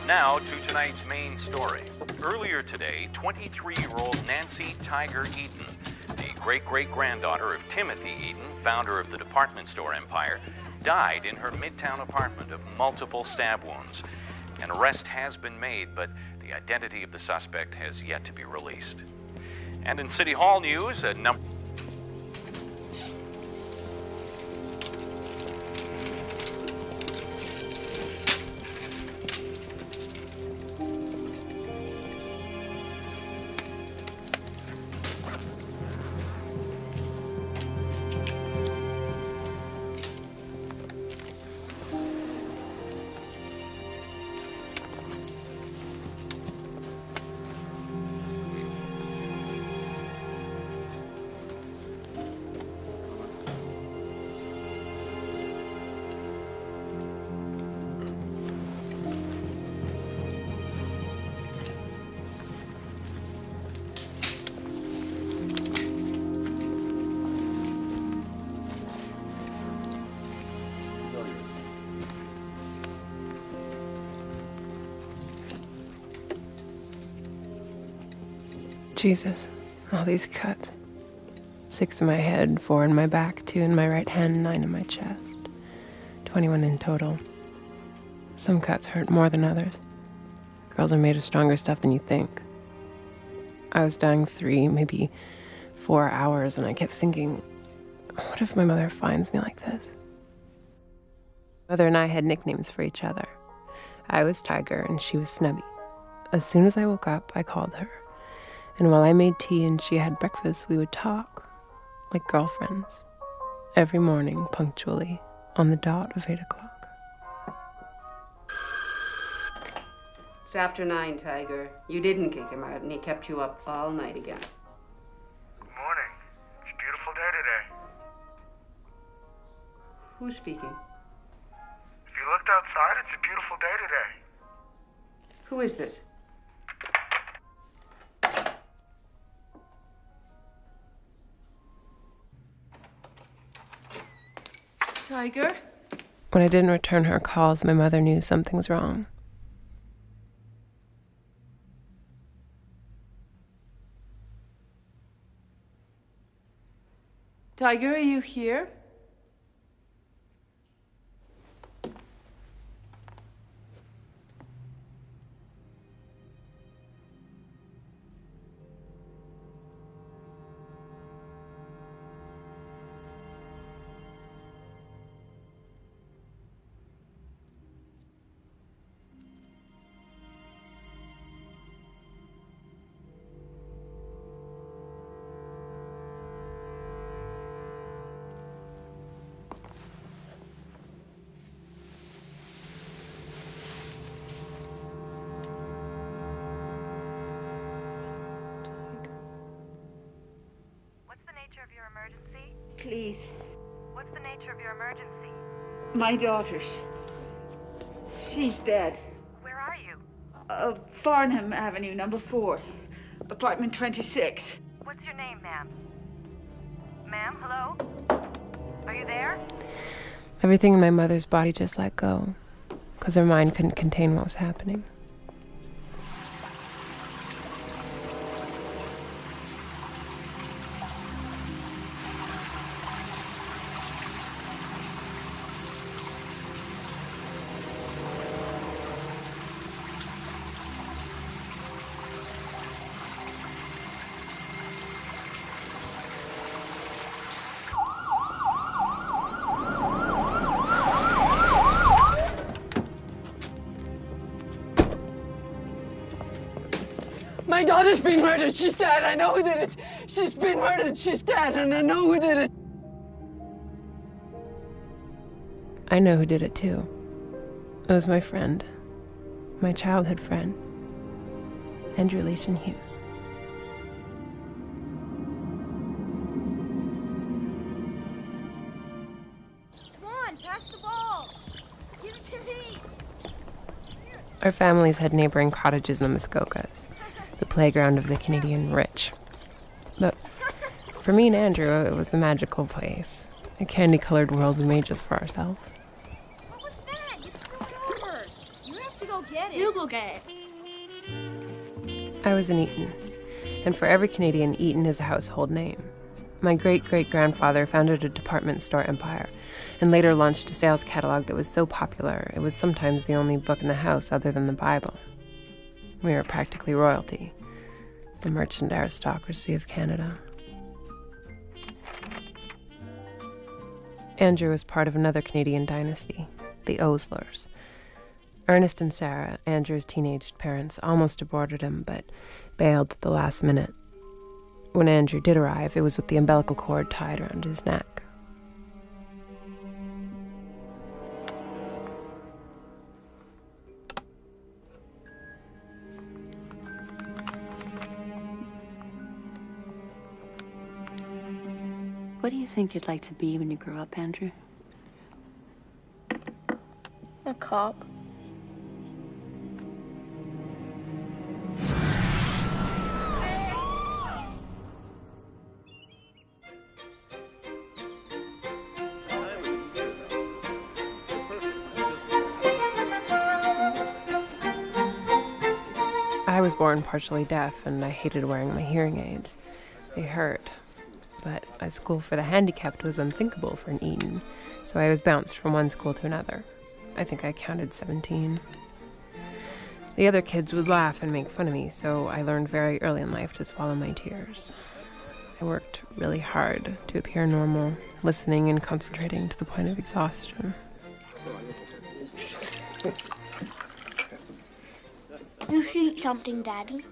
Now to tonight's main story. Earlier today, 23-year-old Nancy Tiger Eden, the great-great-granddaughter of Timothy Eden, founder of the department store empire, died in her Midtown apartment of multiple stab wounds. An arrest has been made, but the identity of the suspect has yet to be released. And in City Hall news, a number... Jesus, all these cuts. 6 in my head, 4 in my back, 2 in my right hand, 9 in my chest. 21 in total. Some cuts hurt more than others. Girls are made of stronger stuff than you think. I was dying 3, maybe 4 hours, and I kept thinking, what if my mother finds me like this? Mother and I had nicknames for each other. I was Tiger, and she was Snubby. As soon as I woke up, I called her. And while I made tea and she had breakfast, we would talk, like girlfriends, every morning, punctually, on the dot of 8 o'clock. It's after 9, Tiger. You didn't kick him out, and he kept you up all night again. Good morning. It's a beautiful day today. Who's speaking? If you looked outside, it's a beautiful day today. Who is this? Tiger? When I didn't return her calls, my mother knew something was wrong. Tiger, are you here? Of your emergency? Please. What's the nature of your emergency? My daughter's. She's dead. Where are you? Farnham Avenue, number 4. Apartment 26. What's your name, ma'am? Ma'am, hello? Are you there? Everything in my mother's body just let go, because her mind couldn't contain what was happening. My daughter's been murdered. She's dead. I know who did it. She's been murdered. She's dead, and I know who did it. I know who did it too. It was my friend, my childhood friend, Andrew Leishon Hughes. Come on, pass the ball. Give it to me. Our families had neighboring cottages in the Muskokas, the playground of the Canadian rich. But for me and Andrew, it was a magical place, a candy-colored world we made just for ourselves. What was that? You threw it over. You have to go go get it. You go get it. I was an Eaton, and for every Canadian, Eaton is a household name. My great-great-grandfather founded a department store empire and later launched a sales catalog that was so popular it was sometimes the only book in the house other than the Bible. We were practically royalty, the merchant aristocracy of Canada. Andrew was part of another Canadian dynasty, the Oslers. Ernest and Sarah, Andrew's teenaged parents, almost aborted him, but bailed at the last minute. When Andrew did arrive, it was with the umbilical cord tied around his neck. What do you think you'd like to be when you grow up, Andrew? A cop. I was born partially deaf, and I hated wearing my hearing aids. They hurt. But a school for the handicapped was unthinkable for an Eaton, so I was bounced from one school to another. I think I counted 17. The other kids would laugh and make fun of me, so I learned very early in life to swallow my tears. I worked really hard to appear normal, listening and concentrating to the point of exhaustion. You should eat something, Daddy.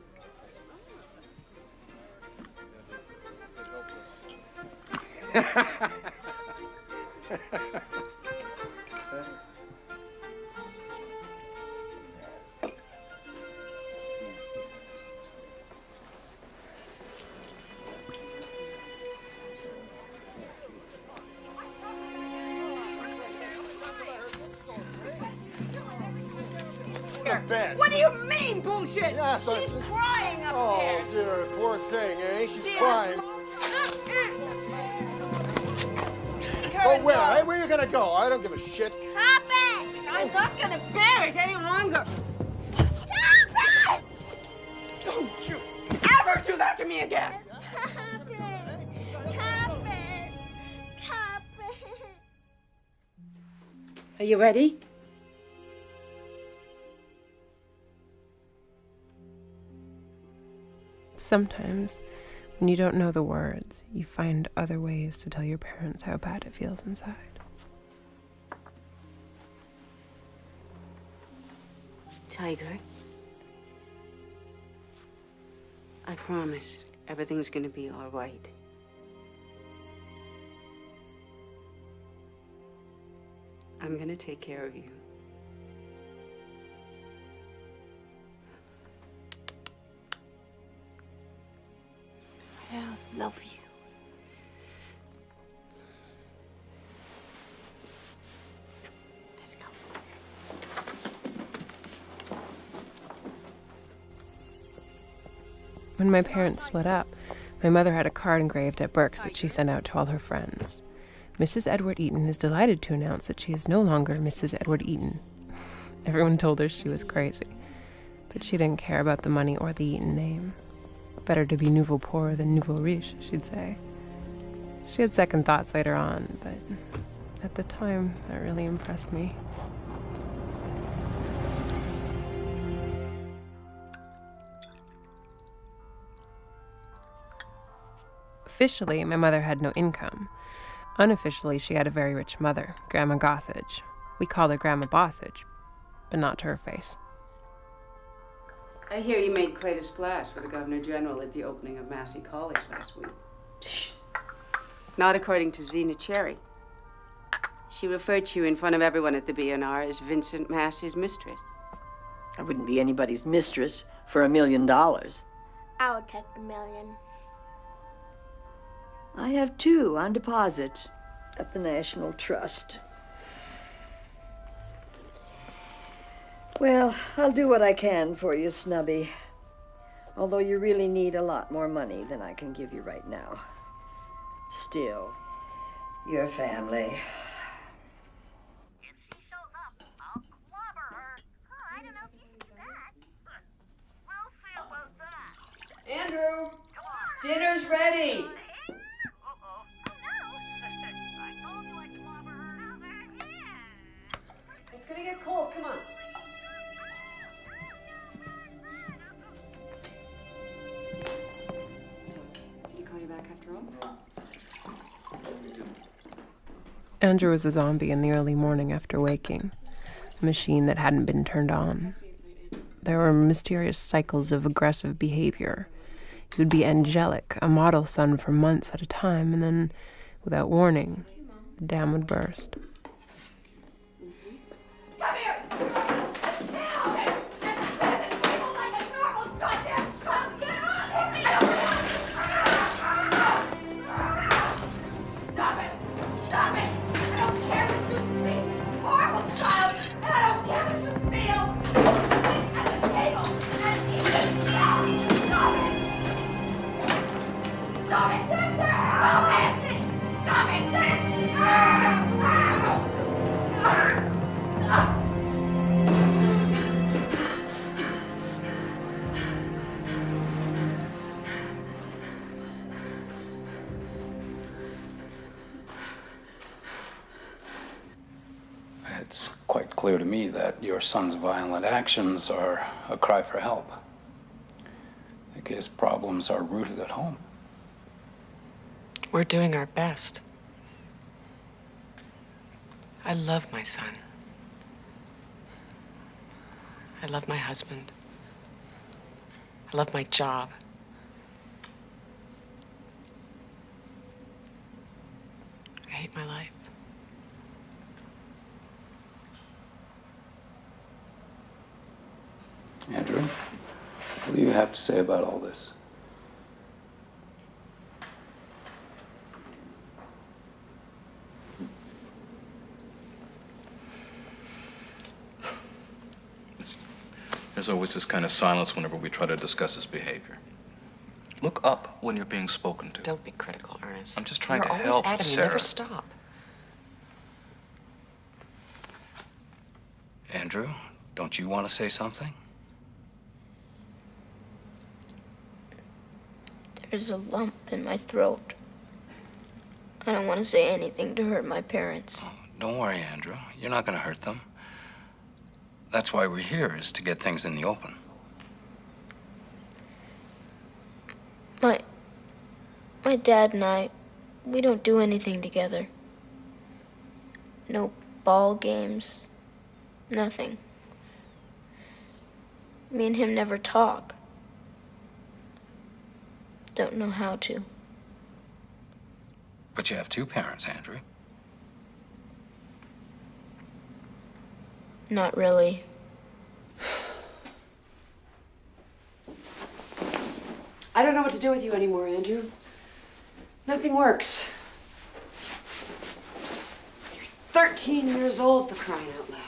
What do you mean, bullshit? Yeah, She's crying upstairs. Oh, dear, poor thing, eh? She's crying. Go where, eh? Where are you gonna go? I don't give a shit. Stop it! I'm not gonna bear it any longer. Stop it! Don't you ever do that to me again. Stop it! Stop it! Stop it! Are you ready? Sometimes, when you don't know the words, you find other ways to tell your parents how bad it feels inside. Tiger, I promise everything's gonna be all right. I'm gonna take care of you. I love you. Let's go. When my parents split up, my mother had a card engraved at Burke's that she sent out to all her friends. Mrs. Edward Eaton is delighted to announce that she is no longer Mrs. Edward Eaton. Everyone told her she was crazy, but she didn't care about the money or the Eaton name. Better to be nouveau poor than nouveau riche, she'd say. She had second thoughts later on, but at the time, that really impressed me. Officially, my mother had no income. Unofficially, she had a very rich mother, Grandma Gossage. We called her Grandma Bossage, but not to her face. I hear you made quite a splash with the Governor General at the opening of Massey College last week. Not according to Zena Cherry. She referred to you in front of everyone at the BNR as Vincent Massey's mistress. I wouldn't be anybody's mistress for $1 million. I would take the million. I have 2 on deposit at the National Trust. Well, I'll do what I can for you, Snubby. Although you really need a lot more money than I can give you right now. Still, your family. If she shows up, I'll clobber her. Huh, I don't know if you Andrew, dinner's ready. It's gonna get cold, come on. So, did he call you back after all? Andrew was a zombie in the early morning after waking, a machine that hadn't been turned on. There were mysterious cycles of aggressive behavior. He would be angelic, a model son for months at a time, and then, without warning, the dam would burst. Come here! Stop it! Stop it! I don't care what you think! Horrible child! And I don't care what you feel! At the table! And eat it! Stop it! Stop it! Stop it! Stop it! It's quite clear to me that your son's violent actions are a cry for help. I think his problems are rooted at home. We're doing our best. I love my son. I love my husband. I love my job. I hate my life. Andrew, what do you have to say about all this? There's always this kind of silence whenever we try to discuss his behavior. Look up when you're being spoken to. Don't be critical, Ernest. I'm just trying to You're help, always at him. Sarah. You never stop. Andrew, don't you want to say something? There's a lump in my throat. I don't want to say anything to hurt my parents. Don't worry, Andrew. You're not going to hurt them. That's why we're here, is to get things in the open. My dad and I, we don't do anything together. No ball games, nothing. Me and him never talk. Don't know how to. But you have two parents, Andrew. Not really. I don't know what to do with you anymore, Andrew. Nothing works. You're 13 years old, for crying out loud.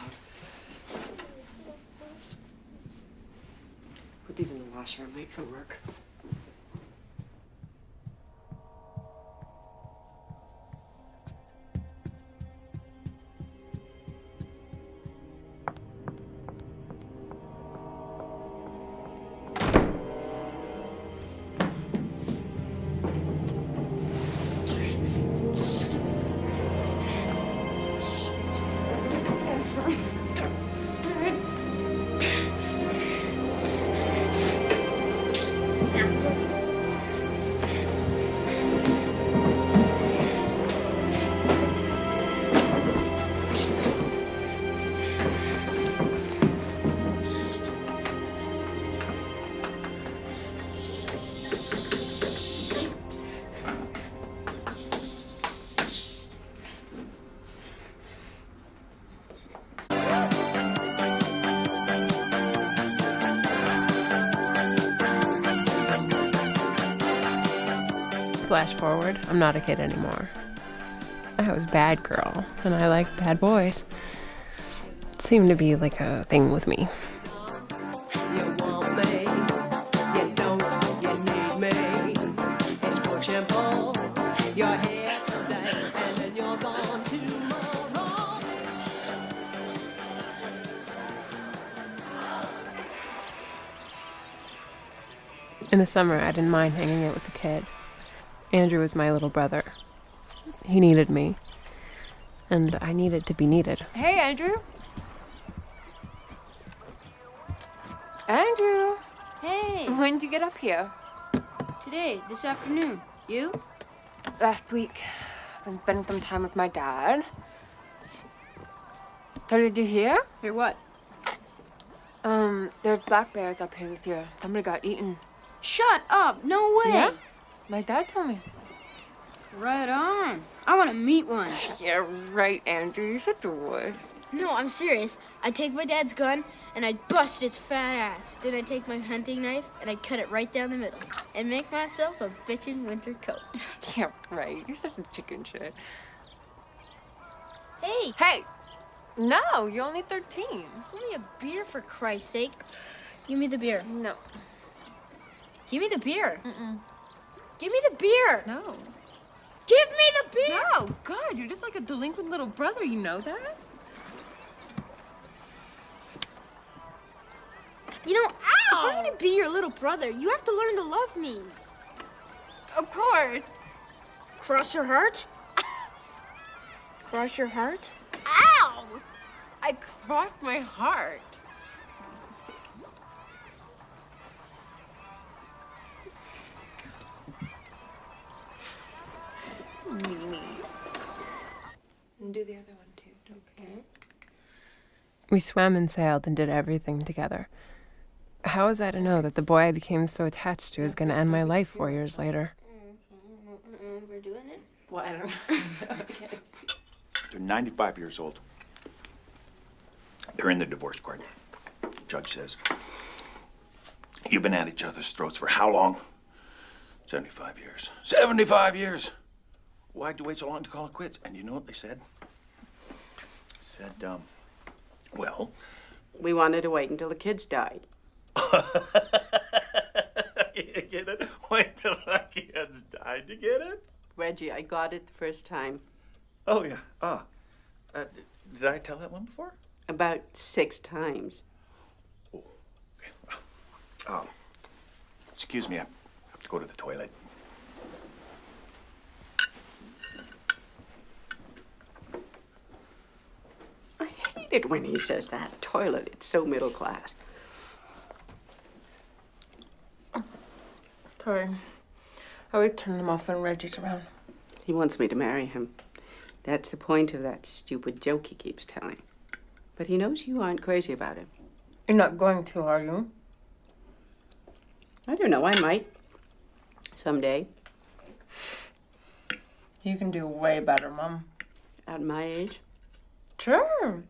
Put these in the washer. I'm late for work. Flash forward, I'm not a kid anymore. I was bad girl, and I like bad boys. It seemed to be like a thing with me. You want me, you don't, you need me. It's push and pull. You're here today, and then you're gone tomorrow. In the summer, I didn't mind hanging out with a kid. Andrew was my little brother. He needed me. And I needed to be needed. Hey, Andrew. Andrew. Hey. When did you get up here? Today, this afternoon. You? Last week. I've been spending some time with my dad. So did you hear? Hear what? There's black bears up here this year. Somebody got eaten. Shut up! No way! Yeah? My dad told me. Right on. I want to meet one. Yeah, right, Andrew. You're such a wuss. No, I'm serious. I'd take my dad's gun and I'd bust its fat ass. Then I'd take my hunting knife and I'd cut it right down the middle and make myself a bitchin' winter coat. Yeah, right. You're such a chicken shit. Hey! Hey! No, you're only 13. It's only a beer, for Christ's sake. Give me the beer. No. Give me the beer. Mm-mm. Give me the beer. No. Give me the beer. No, God, you're just like a delinquent little brother. You know that? You know, if I'm gonna be your little brother, you have to learn to love me. Of course. Cross your heart? Cross your heart? Ow! I crossed my heart. Mimi. And do the other one too, okay? We swam and sailed and did everything together. How was I to know that the boy I became so attached to is going to end my life 4 years later? We're doing it? Well, I don't know. Okay. They're 95 years old. They're in the divorce court. Judge says, you've been at each other's throats for how long? 75 years. 75 years! Why'd you wait so long to call it quits? And you know what they said? They said, well... We wanted to wait until the kids died. You get it? Wait till the kids died. You get it? Reggie, I got it the first time. Oh, yeah. Did I tell that one before? About 6 times. Oh, okay. Excuse me, I have to go to the toilet. I hate it when he says that. Toilet, it's so middle class. Sorry. I always turn them off when Reggie's around. He wants me to marry him. That's the point of that stupid joke he keeps telling. But he knows you aren't crazy about it. You're not going to, are you? I don't know, I might. Someday. You can do way better, Mom. At my age? Sure.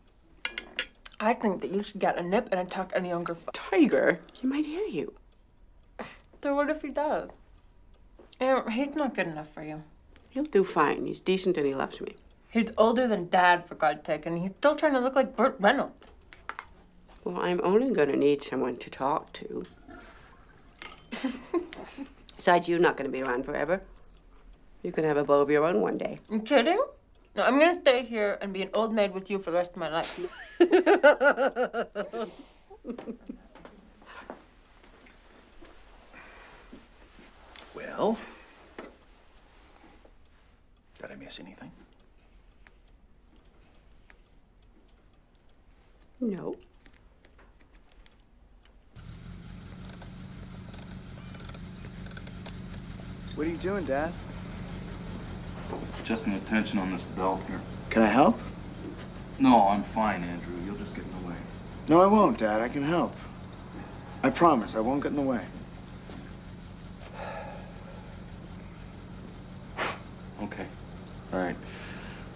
I think that you should get a nip and a tuck and a younger Tiger, he might hear you. So what if he does? He's not good enough for you. He'll do fine. He's decent and he loves me. He's older than Dad, for God's sake, and he's still trying to look like Burt Reynolds. Well, I'm only going to need someone to talk to. Besides, you're not going to be around forever. You can have a beau of your own one day. You kidding? No, I'm going to stay here and be an old maid with you for the rest of my life. Well, did I miss anything? No. What are you doing, Dad? Adjusting the tension on this belt here. Can I help? No, I'm fine, Andrew. You'll just get in the way. No, I won't, Dad. I can help. I promise I won't get in the way. Okay. All right.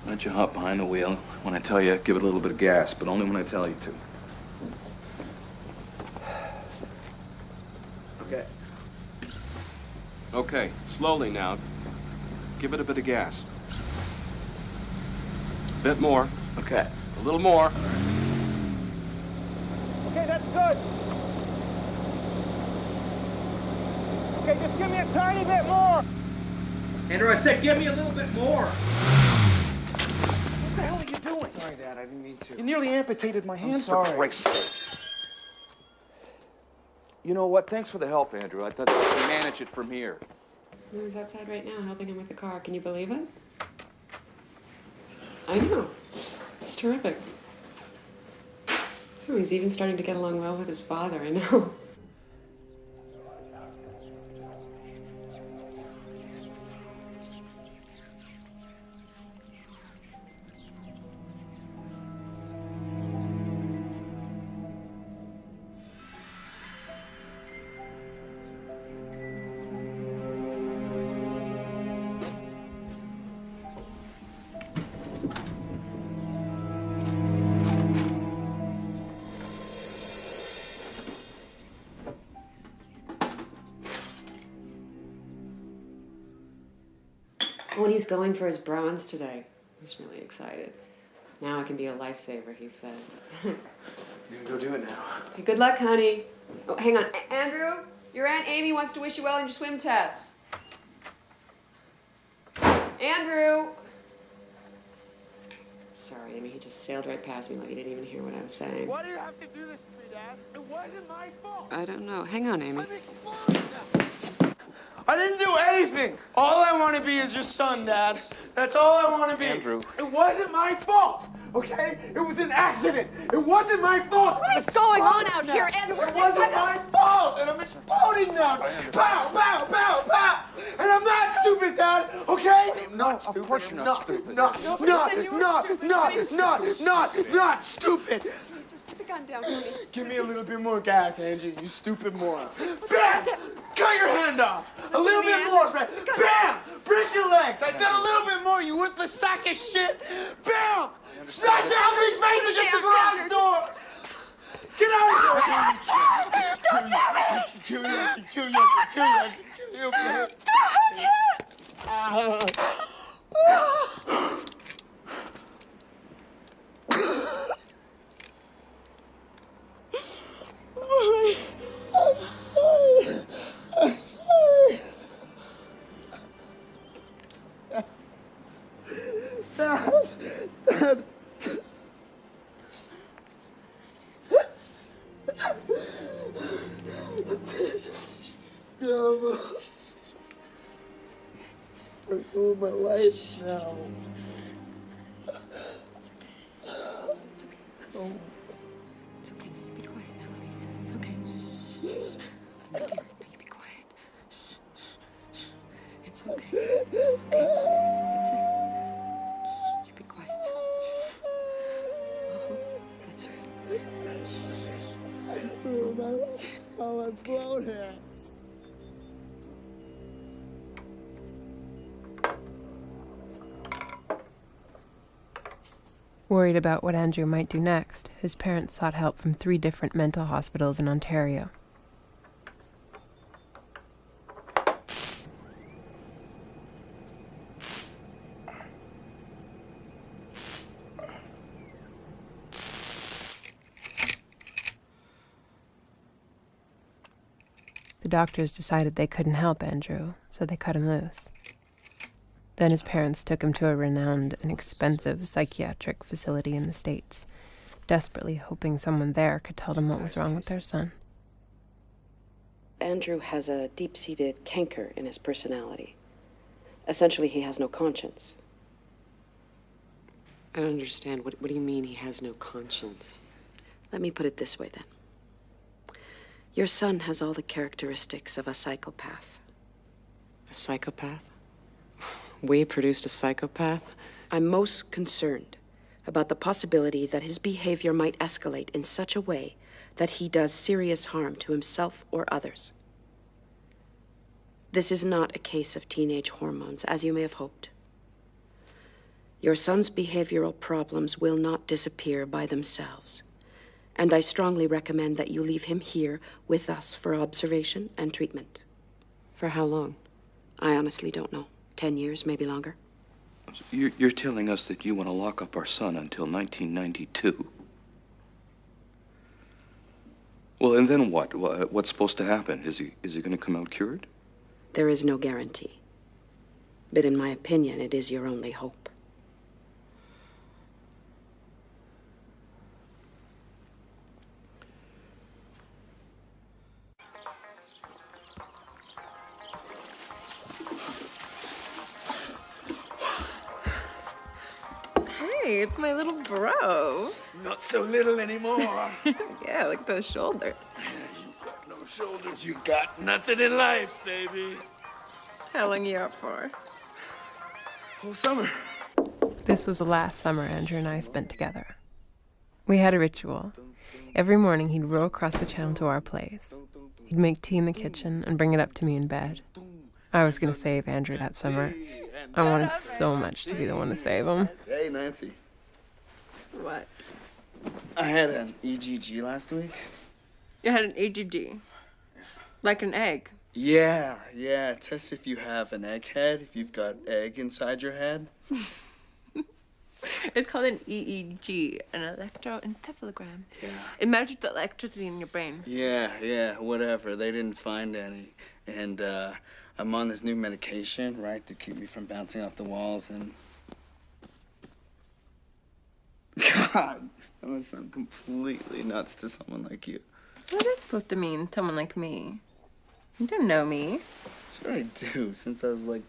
I'll let you hop behind the wheel. When I tell you, give it a little bit of gas, but only when I tell you to. Okay. Okay, slowly now. Give it a bit of gas. A bit more. Okay. A little more. Okay, that's good. Okay, just give me a tiny bit more. Andrew, I said give me a little bit more. What the hell are you doing? Sorry, Dad. I didn't mean to. You nearly amputated my hand, sorry. for Christ's sake. You know what? Thanks for the help, Andrew. I thought I could manage it from here. No, he's outside right now helping him with the car. Can you believe it? I know. It's terrific. Oh, he's even starting to get along well with his father, I know. Oh, and he's going for his bronze today. He's really excited. Now I can be a lifesaver, he says. You're gonna go do it now. Hey, good luck, honey. Oh, hang on. Andrew, your Aunt Amy wants to wish you well in your swim test. Andrew! Sorry, Amy, he just sailed right past me like he didn't even hear what I was saying. Why do you have to do this to me, Dad? It wasn't my fault. I don't know. Hang on, Amy. I didn't do anything. All I want to be is your son, Dad. That's all I want to be. Andrew. It wasn't my fault, okay? It was an accident. It wasn't my fault. What is going on out here, Andrew? It wasn't my fault, and I'm exploding now. Pow, pow, pow, pow. And I'm not stupid, Dad, okay? No, of course you're not stupid. Not stupid. Just put the gun down, honey. Give me a little bit more gas, Angie, you stupid moron. Bam! Cut your hand off! A little bit more, Bam! Bam! Break your legs! I said a little bit more, you worthless sack of shit! Bam! Smash your ugly face against the garage door! Get out of here! Don't tell me! Kill you! I'm sorry. Dad. I'm doing my life now. Oh. It's okay. Be quiet now, honey. It's okay. Dear, be quiet. Shh, shh, shh. It's okay. It's okay. That's it. Shh, you be quiet now. That's right. Oh, I'm blown here. Worried about what Andrew might do next, his parents sought help from 3 different mental hospitals in Ontario. The doctors decided they couldn't help Andrew, so they cut him loose. Then his parents took him to a renowned and expensive psychiatric facility in the States, desperately hoping someone there could tell them what was wrong with their son. Andrew has a deep-seated canker in his personality. Essentially, he has no conscience. I don't understand. What do you mean he has no conscience? Let me put it this way, then. Your son has all the characteristics of a psychopath. A psychopath? We produced a psychopath? I'm most concerned about the possibility that his behavior might escalate in such a way that he does serious harm to himself or others. This is not a case of teenage hormones, as you may have hoped. Your son's behavioral problems will not disappear by themselves, and I strongly recommend that you leave him here with us for observation and treatment. For how long? I honestly don't know. 10 years, maybe longer. You're telling us that you want to lock up our son until 1992? Well, and then what? What's supposed to happen? Is he going to come out cured? There is no guarantee. But in my opinion, it is your only hope. it's my little bro. Not so little anymore. Yeah, look at those shoulders. You got no shoulders, you got nothing in life, baby. How long are you up for? Whole summer. This was the last summer Andrew and I spent together. We had a ritual. Every morning he'd row across the channel to our place. He'd make tea in the kitchen and bring it up to me in bed. I was going to save Andrew that summer. I wanted so much to be the one to save him. Hey, Nancy. What? I had an EGG last week. You had an EGG? Like an egg? Yeah. It tests if you have an egghead, if you've got egg inside your head. It's called an EEG, an electroencephalogram. Yeah. It measures the electricity in your brain. Yeah, whatever. They didn't find any. And I'm on this new medication, right, to keep me from bouncing off the walls, and... God, that must sound completely nuts to someone like you. What is supposed to mean, someone like me? You don't know me. Sure I do, since I was like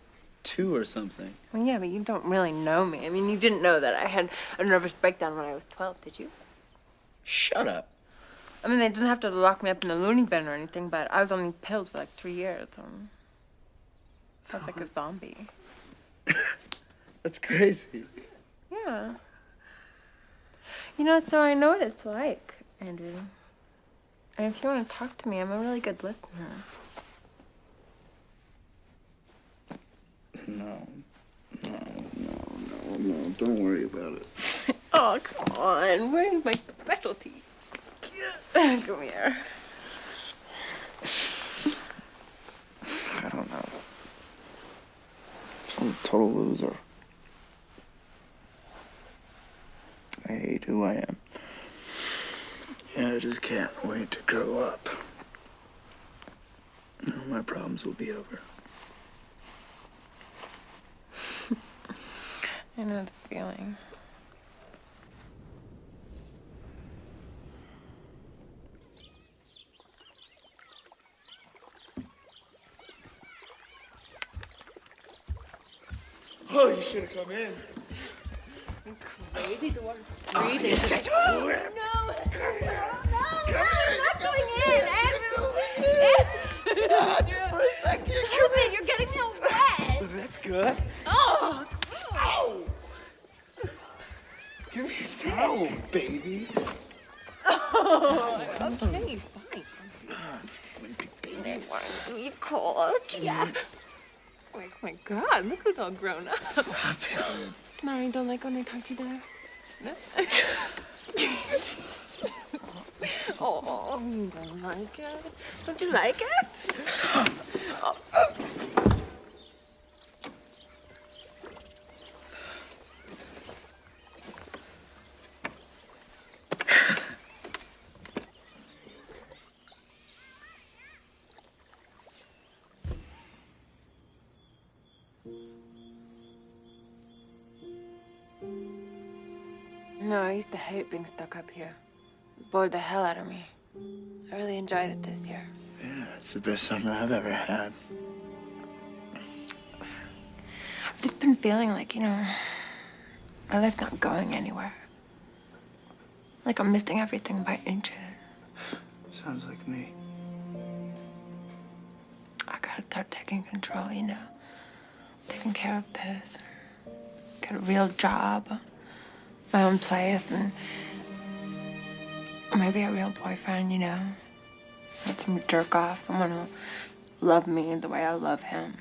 2 or something. Well, yeah, but you don't really know me. I mean, you didn't know that I had a nervous breakdown when I was 12, did you? Shut up. I mean, they didn't have to lock me up in a loony bin or anything, but I was on pills for like 3 years. I was like a zombie. That's crazy. Yeah. You know, so I know what it's like, Andrew. And if you want to talk to me, I'm a really good listener. No, don't worry about it. Oh, come on. Where's my specialty? Come here. I don't know. I'm a total loser. I hate who I am. Yeah, I just can't wait to grow up. All my problems will be over. I know the feeling. Oh, you should have come in. I'm crazy to want to Oh, breathe. you're such a whip. No, not going in, Andrew. Just for a second. You're getting me all wet. That's good. Oh. Ow. Give me a towel, baby. Oh, okay, fine. Baby. You cold? Yeah. Oh my God, look who's all grown up. Stop it. Come on, you don't like when I talk to you there? No? Oh, you don't like it? Don't you like it? Oh. No, I used to hate being stuck up here. It bored the hell out of me. I really enjoyed it this year. Yeah, it's the best summer I've ever had. I've just been feeling like, my life's not going anywhere. Like I'm missing everything by inches. Sounds like me. I gotta start taking control, taking care of this. Get a real job, my own place, and maybe a real boyfriend, Not some jerk off, someone who'll love me the way I love him.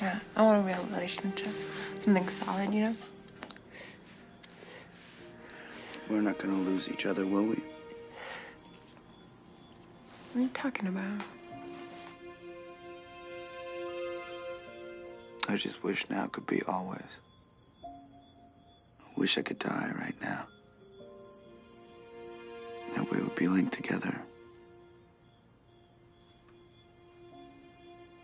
Yeah, I want a real relationship. Something solid, We're not gonna lose each other, will we? What are you talking about? I just wish now could be always. I wish I could die right now. That way we'd be linked together.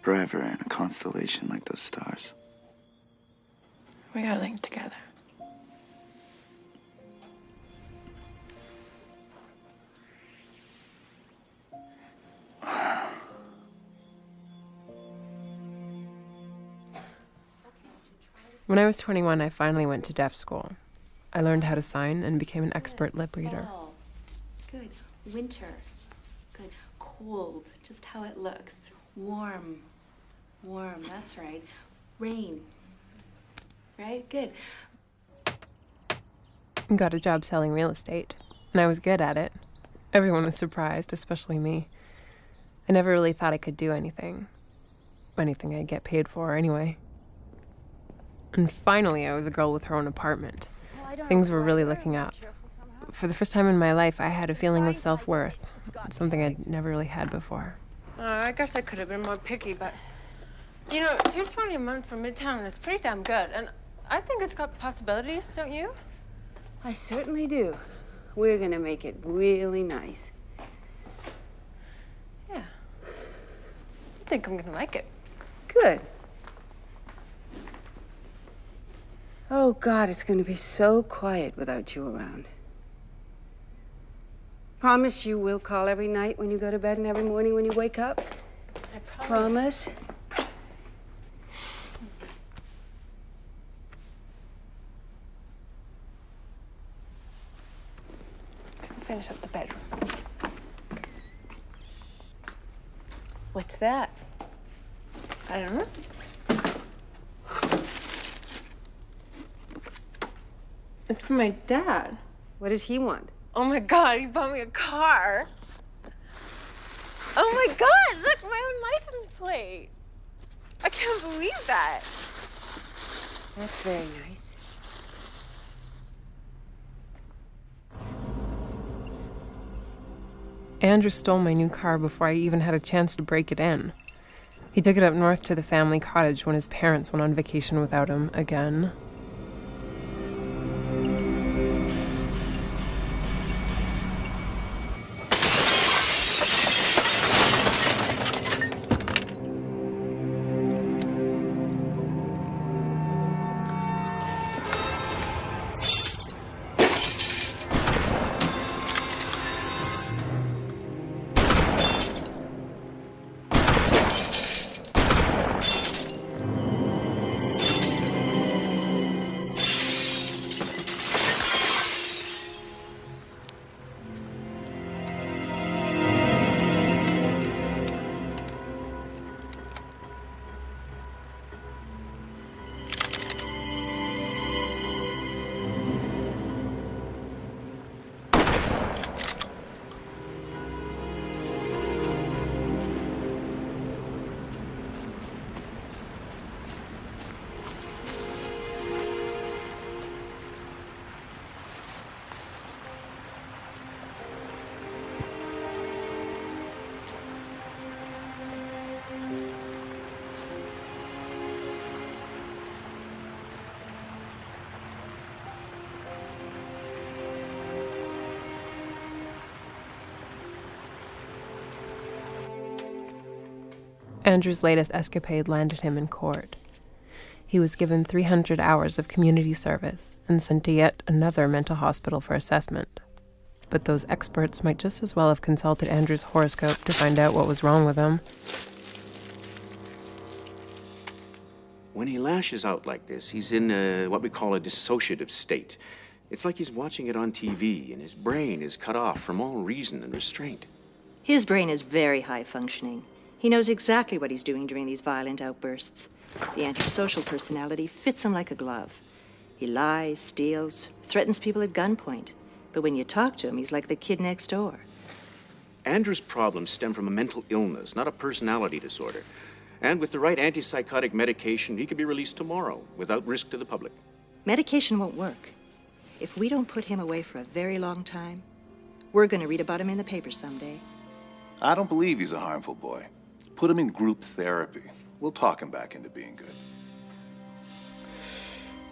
Forever in a constellation like those stars. We are linked together. When I was 21, I finally went to deaf school. I learned how to sign and became an expert lip reader. Fall. Good. Winter. Good. Cold. Just how it looks. Warm. Warm. That's right. Rain. Right? Good. Got a job selling real estate, and I was good at it. Everyone was surprised, especially me. I never really thought I could do anything. Anything I'd get paid for, anyway. And finally, I was a girl with her own apartment. Things were really looking up. For the first time in my life, I had a feeling of self-worth, something I'd never really had before. I guess I could have been more picky, but... You know, $220 a month for Midtown is pretty damn good, and I think it's got possibilities, don't you? I certainly do. We're gonna make it really nice. Yeah. I think I'm gonna like it. Good. Oh, God, it's gonna be so quiet without you around. Promise you will call every night when you go to bed and every morning when you wake up? I Promise? Finish up the bedroom. What's that? I don't know. It's for my dad. What does he want? Oh my God, he bought me a car. Oh my God, look, my own license plate. I can't believe that. That's very nice. Andrew stole my new car before I even had a chance to break it in. He took it up north to the family cottage when his parents went on vacation without him again. Andrew's latest escapade landed him in court. He was given 300 hours of community service and sent to yet another mental hospital for assessment. But those experts might just as well have consulted Andrew's horoscope to find out what was wrong with him. When he lashes out like this, he's in what we call a dissociative state. It's like he's watching it on TV, and his brain is cut off from all reason and restraint. His brain is very high functioning. He knows exactly what he's doing during these violent outbursts. The antisocial personality fits him like a glove. He lies, steals, threatens people at gunpoint. But when you talk to him, he's like the kid next door. Andrew's problems stem from a mental illness, not a personality disorder. And with the right antipsychotic medication, he could be released tomorrow without risk to the public. Medication won't work. If we don't put him away for a very long time, we're going to read about him in the paper someday. I don't believe he's a harmful boy. Put him in group therapy. We'll talk him back into being good.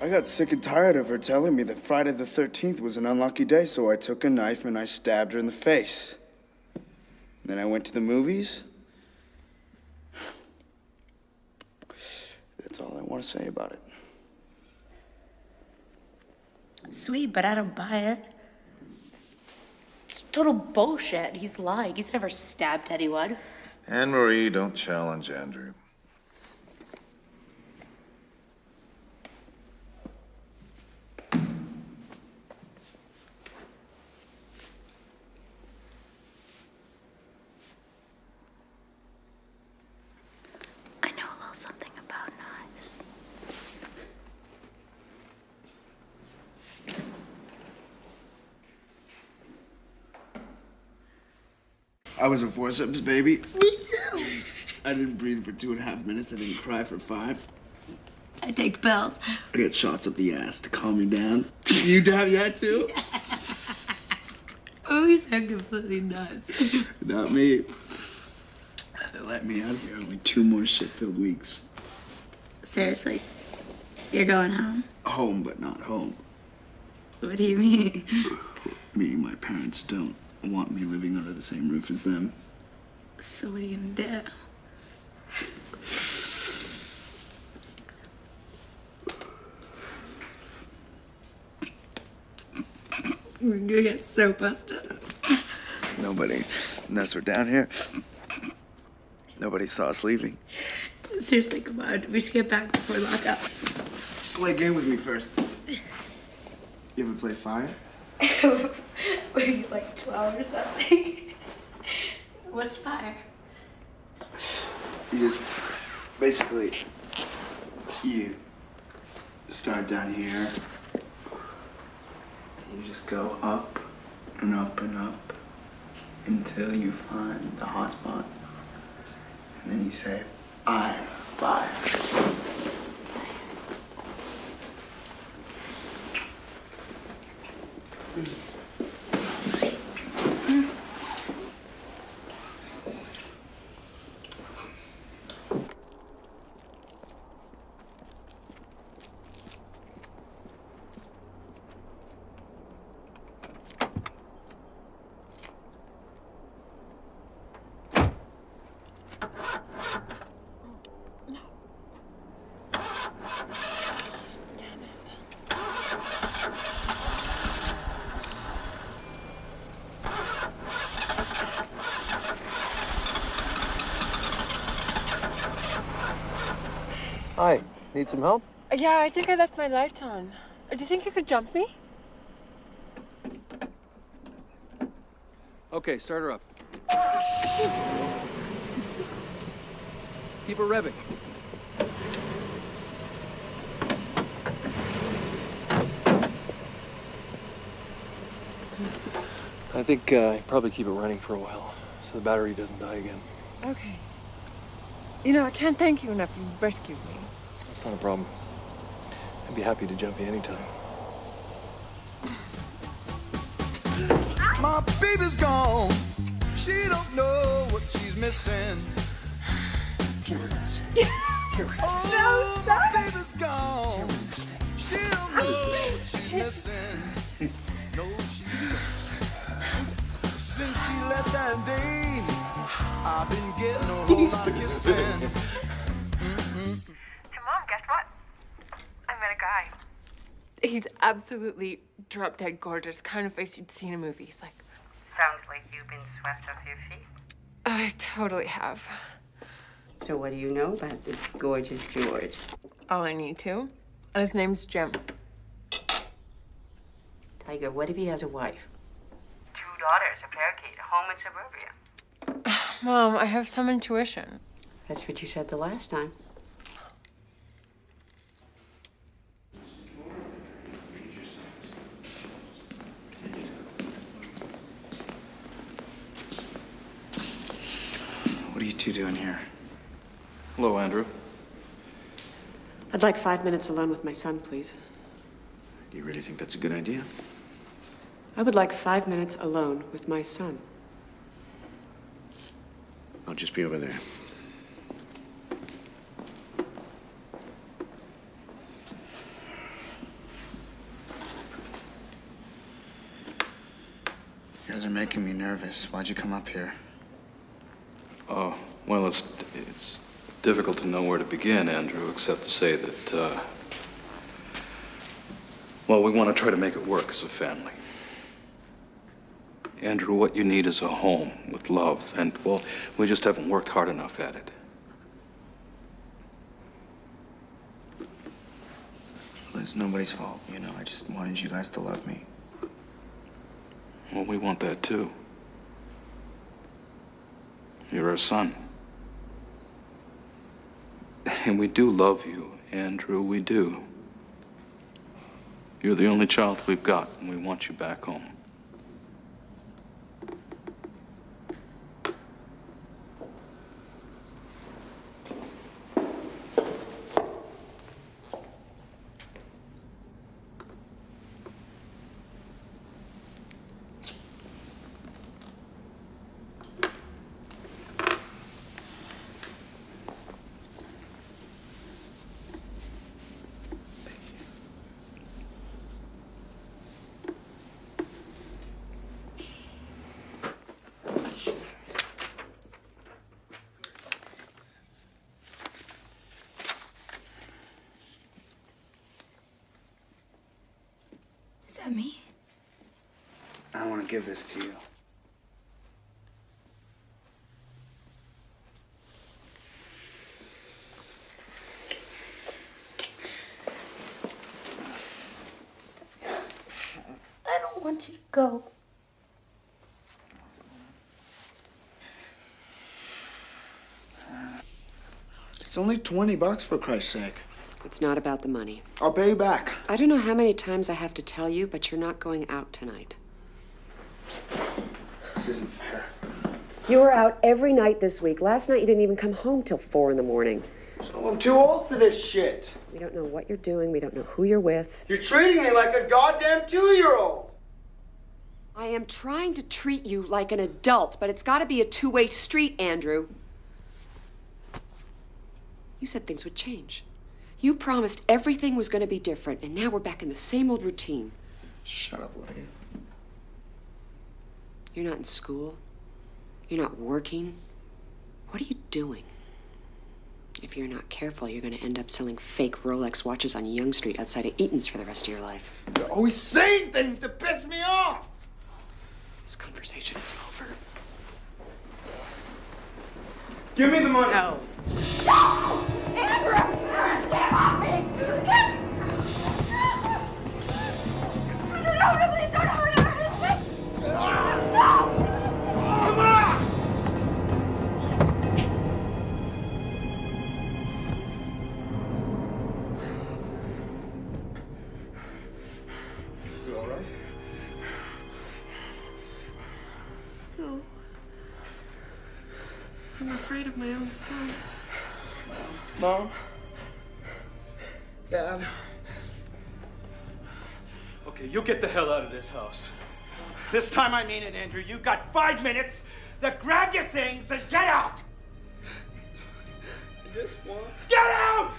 I got sick and tired of her telling me that Friday the 13th was an unlucky day, so I took a knife and I stabbed her in the face. And then I went to the movies. That's all I want to say about it. Sweet, but I don't buy it. It's total bullshit. He's lying. He's never stabbed anyone. Anne-Marie, don't challenge Andrew. I was a forceps baby. Me too. I didn't breathe for 2.5 minutes. I didn't cry for 5. I take pills. I get shots up the ass to calm me down. You have that too? Oh, you sound completely nuts. Not me. They let me out of here. Only 2 more shit-filled weeks. Seriously, you're going home? Home, but not home. What do you mean? Meaning my parents don't want me living under the same roof as them. So what are you gonna do? We're gonna get so busted. Nobody, unless we're down here, nobody saw us leaving. Seriously, come on. We should get back before lockup. Play a game with me first. You ever play Fire? What are you, like 12 or something? What's fire? You just, basically, you start down here. You just go up and up and up until you find the hot spot. And then you say, fire. Hi, need some help? Yeah, I think I left my lights on. Do you think you could jump me? Okay, start her up. Keep her revving. I think probably keep it running for a while so the battery doesn't die again. Okay. You know, I can't thank you enough. You rescued me. That's not a problem. I'd be happy to jump you anytime. My baby's gone. She don't know what she's missing. Oh, my baby's gone. She don't know what she's missing. No, she don't. Since she left that day, I've been getting a whole lot of kissing. Hey, Mom, guess what? I met a guy. He's absolutely drop-dead gorgeous. Kind of face you'd see in a movie. He's like, Sounds like you've been swept off your feet. I totally have. So what do you know about this gorgeous George? All I need to. And his name's Jim. Tiger, what if he has a wife? 2 daughters, a parakeet, a home in suburbia. Mom, I have some intuition. That's what you said the last time. What are you two doing here? Hello, Andrew. I'd like 5 minutes alone with my son, please. Do you really think that's a good idea? I would like 5 minutes alone with my son. I'll just be over there. You guys are making me nervous. Why'd you come up here? Oh, well, it's difficult to know where to begin, Andrew, except to say that, well, we want to try to make it work as a family. Andrew, what you need is a home with love, and, well, we just haven't worked hard enough at it. Well, it's nobody's fault, you know? I just wanted you guys to love me. Well, we want that, too. You're our son. And we do love you, Andrew, we do. You're the only child we've got, and we want you back home. give this to you. I don't want you to go. It's only $20 for Christ's sake. It's not about the money. I'll pay you back. I don't know how many times I have to tell you, but you're not going out tonight. This isn't fair. You were out every night this week. Last night you didn't even come home till 4 in the morning. So I'm too old for this shit. We don't know what you're doing. We don't know who you're with. You're treating me like a goddamn 2-year-old. I am trying to treat you like an adult, but it's got to be a two-way street, Andrew. You said things would change. You promised everything was going to be different, and now we're back in the same old routine. Shut up, Lydia. You're not in school. You're not working. What are you doing? If you're not careful, you're going to end up selling fake Rolex watches on Yonge Street outside of Eaton's for the rest of your life. You're always saying things to piss me off. This conversation is over. Give me the money. No. No! Andrew! Get off me! No, please don't hurt me! No! Come on! You all right? No. I'm afraid of my own son. Mom? Dad? Okay, you get the hell out of this house. This time I mean it, Andrew. You've got 5 minutes to grab your things and get out! I just want... Get out!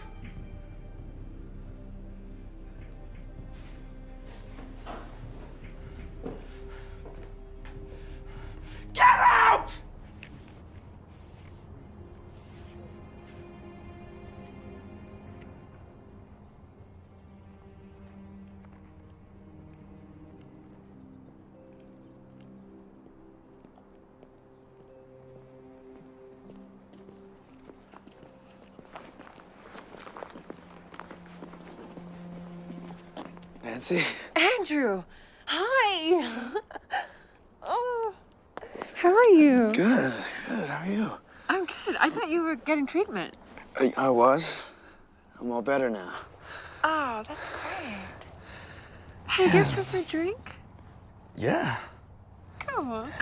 Get out! Nancy? Andrew, hi. Oh, how are you? Good, good. How are you? I'm good. I thought you were getting treatment. I was. I'm all better now. Oh, that's great. Hey, do you have for a drink? Yeah. Come on.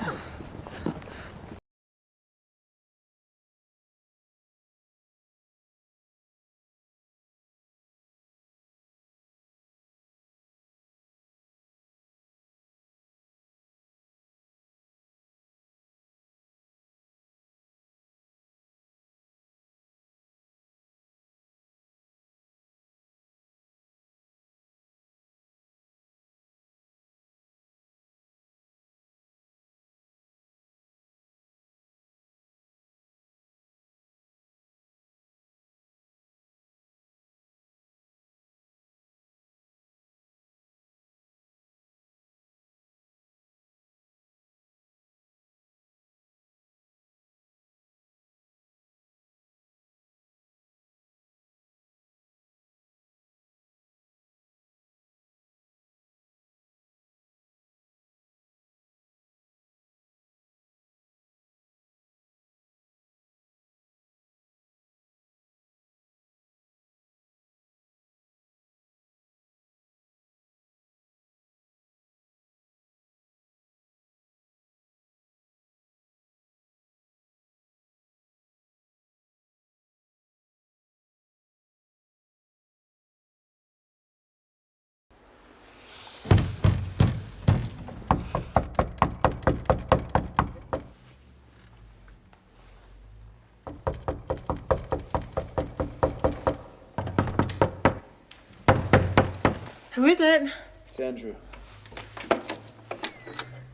Who is it? It's Andrew.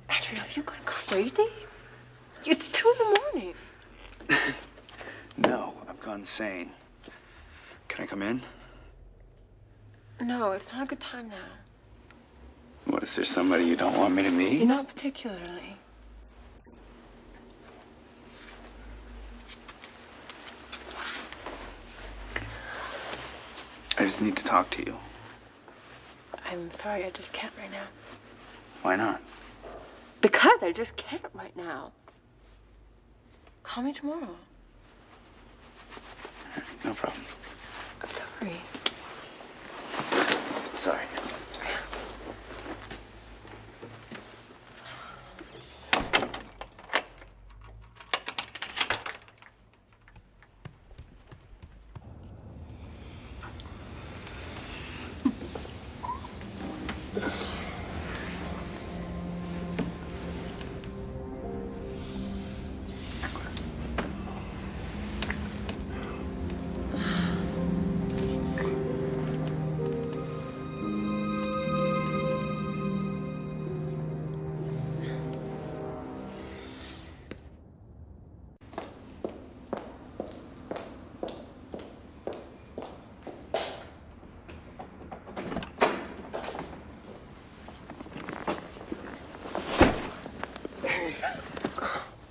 Andrew, have you gone crazy? It's 2 in the morning. No, I've gone sane. Can I come in? No, it's not a good time now. What, is there somebody you don't want me to meet? Not particularly. I just need to talk to you. I'm sorry, I just can't right now. Why not? Because I just can't right now. Call me tomorrow. No problem. I'm sorry. Sorry.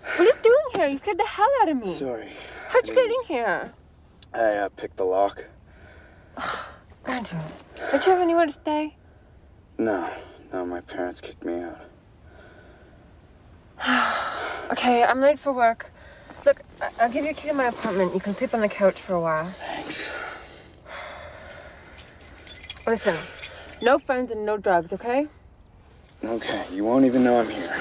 What are you doing here? You scared the hell out of me. Sorry. How'd you get in here? I picked the lock. Andrew, don't you have anywhere to stay? No, my parents kicked me out. Okay, I'm late for work. Look, I'll give you a key to my apartment. You can sleep on the couch for a while. Thanks. Listen, no friends and no drugs, okay? Okay, you won't even know I'm here.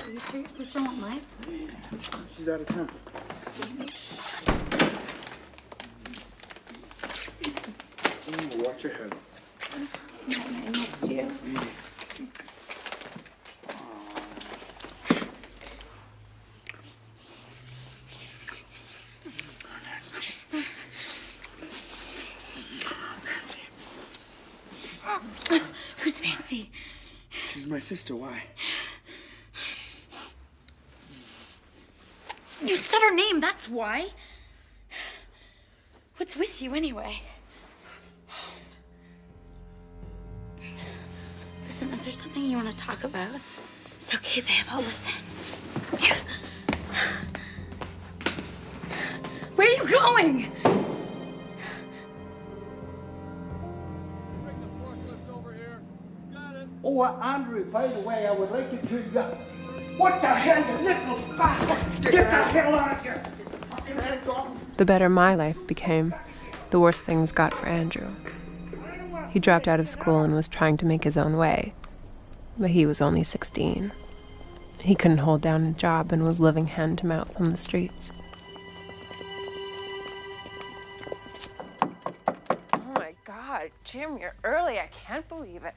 Are you sure your sister won't mind? She's out of town. Watch your head. I missed you. Who's Nancy? She's my sister. Why? You said her name, that's why. What's with you anyway? Listen, if there's something you want to talk about, it's okay, babe, I'll listen. Where are you going? Oh, Andrew, by the way, I would like you to, what the hell, you little bastard! Get the hell out of here! Fucking hands off! The better my life became, the worse things got for Andrew. He dropped out of school and was trying to make his own way, but he was only 16. He couldn't hold down a job and was living hand to mouth on the streets. Oh my God, Jim, you're early. I can't believe it.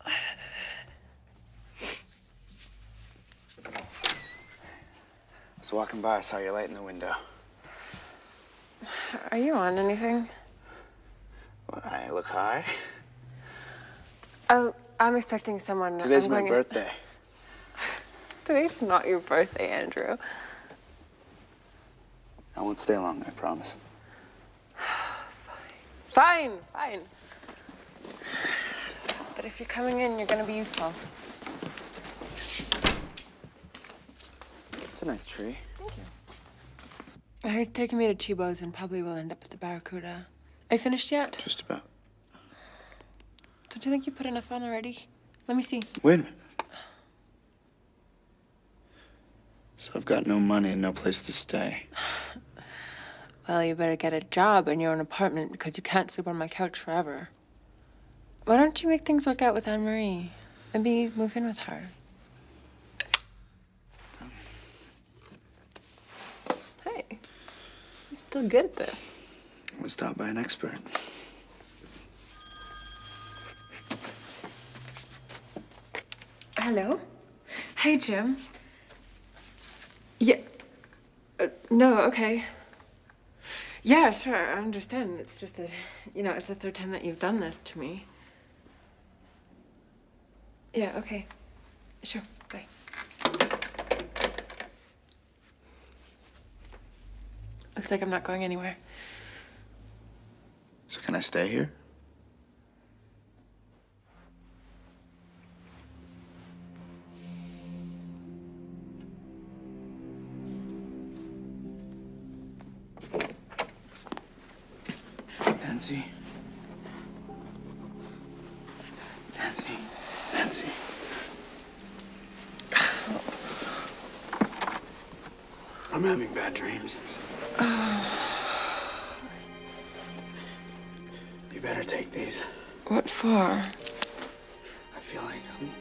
I was walking by, I saw your light in the window. Are you on anything? What, I look high? Oh, I'm expecting someone. Today's my birthday. Today's not your birthday, Andrew. I won't stay long, I promise. Fine. But if you're coming in, you're gonna be useful. It's a nice tree. Thank you. He's taking me to Chibo's and probably will end up at the Barracuda. Are you finished yet? Just about. Don't you think you put enough on already? Let me see. Wait a minute. So I've got no money and no place to stay. Well, you better get a job in your own apartment because you can't sleep on my couch forever. Why don't you make things work out with Anne-Marie? Maybe move in with her. Hey, you're still good at this. I was taught by an expert. Hello. Hey, Jim. Yeah. No, okay. Yeah, sure, I understand. It's just that, you know, it's the third time that you've done this to me. Yeah, okay. Sure, bye. Looks like I'm not going anywhere. So can I stay here? Nancy. Nancy. Nancy. I'm having bad dreams. You better take these. What for? I feel like I'm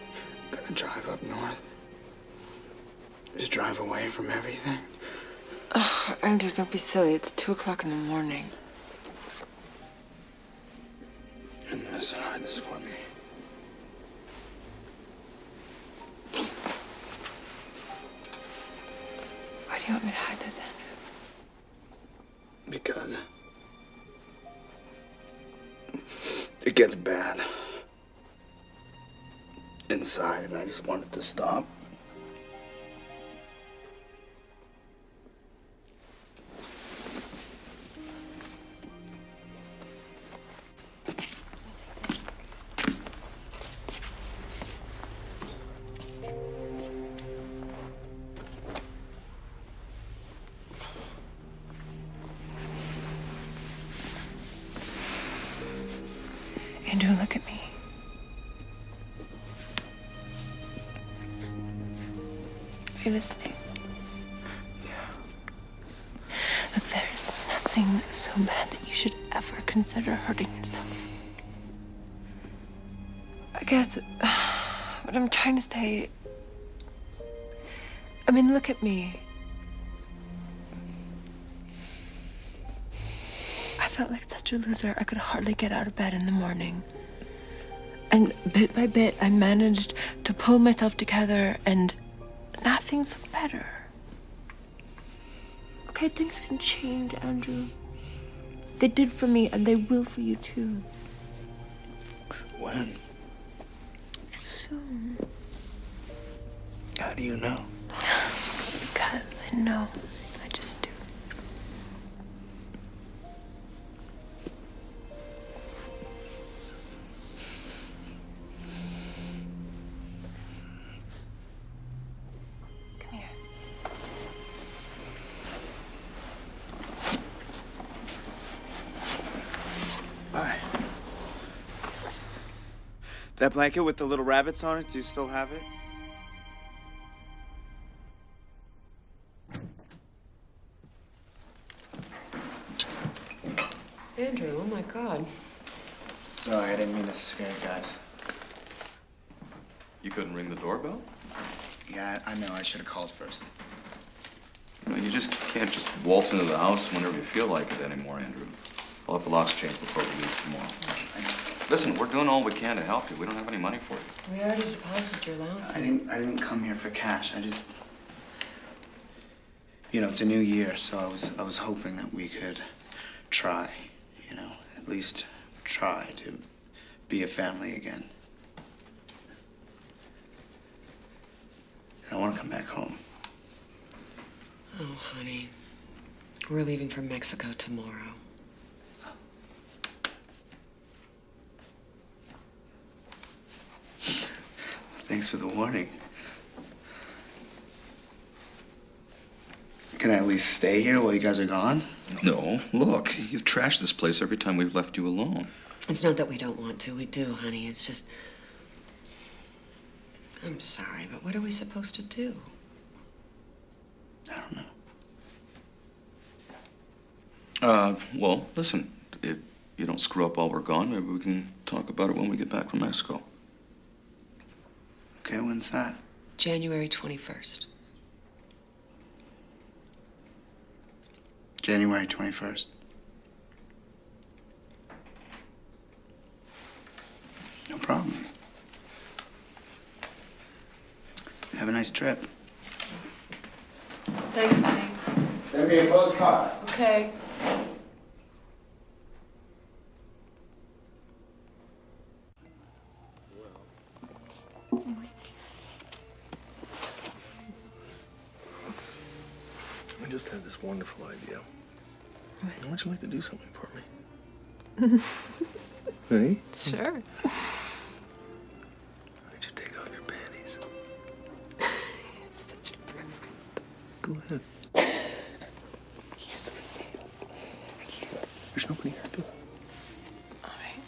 gonna drive up north. Just drive away from everything. Oh, Andrew, don't be silly. It's 2 o'clock in the morning. And this hide this for me. Why do you want me to hide this, Andrew? Because it gets bad inside, and I just want it to stop. Andrew, look at me. Are you listening? Yeah. Look, there's nothing so bad that you should ever consider hurting yourself. I guess what I'm trying to say... I mean, look at me. I felt like such a loser. I could hardly get out of bed in the morning. And bit by bit, I managed to pull myself together, and now things look better. Okay, things can change, Andrew. They did for me, and they will for you, too. When? Soon. How do you know? Because I know. I just do. Come here. Bye. That blanket with the little rabbits on it, do you still have it? Andrew, oh my God. Sorry, I didn't mean to scare you guys. You couldn't ring the doorbell? Yeah, I know. I should have called first. You know, you just can't just waltz into the house whenever you feel like it anymore, Andrew. I'll have the locks changed before we leave tomorrow. Listen, we're doing all we can to help you. We don't have any money for you. We already deposited your allowance. I didn't come here for cash. I just, you know, it's a new year, so I was hoping that we could try, you know, at least try to be a family again. And I want to come back home. Oh, honey. We're leaving for Mexico tomorrow. Thanks for the warning. Can I at least stay here while you guys are gone? No, look, you've trashed this place every time we've left you alone. It's not that we don't want to. We do, honey. It's just... I'm sorry, but what are we supposed to do? I don't know. Well, listen, if you don't screw up while we're gone, maybe we can talk about it when we get back from Mexico. Okay, when's that? January 21st. January 21st. No problem. Have a nice trip. Thanks, honey. Send me a postcard. Okay. I just had this wonderful idea. Why don't you like to do something for me? Hey? Sure. Why don't you take off your panties? Such a pervert. Go ahead. He's so stale. I can't. There's nobody here. Do it. All right.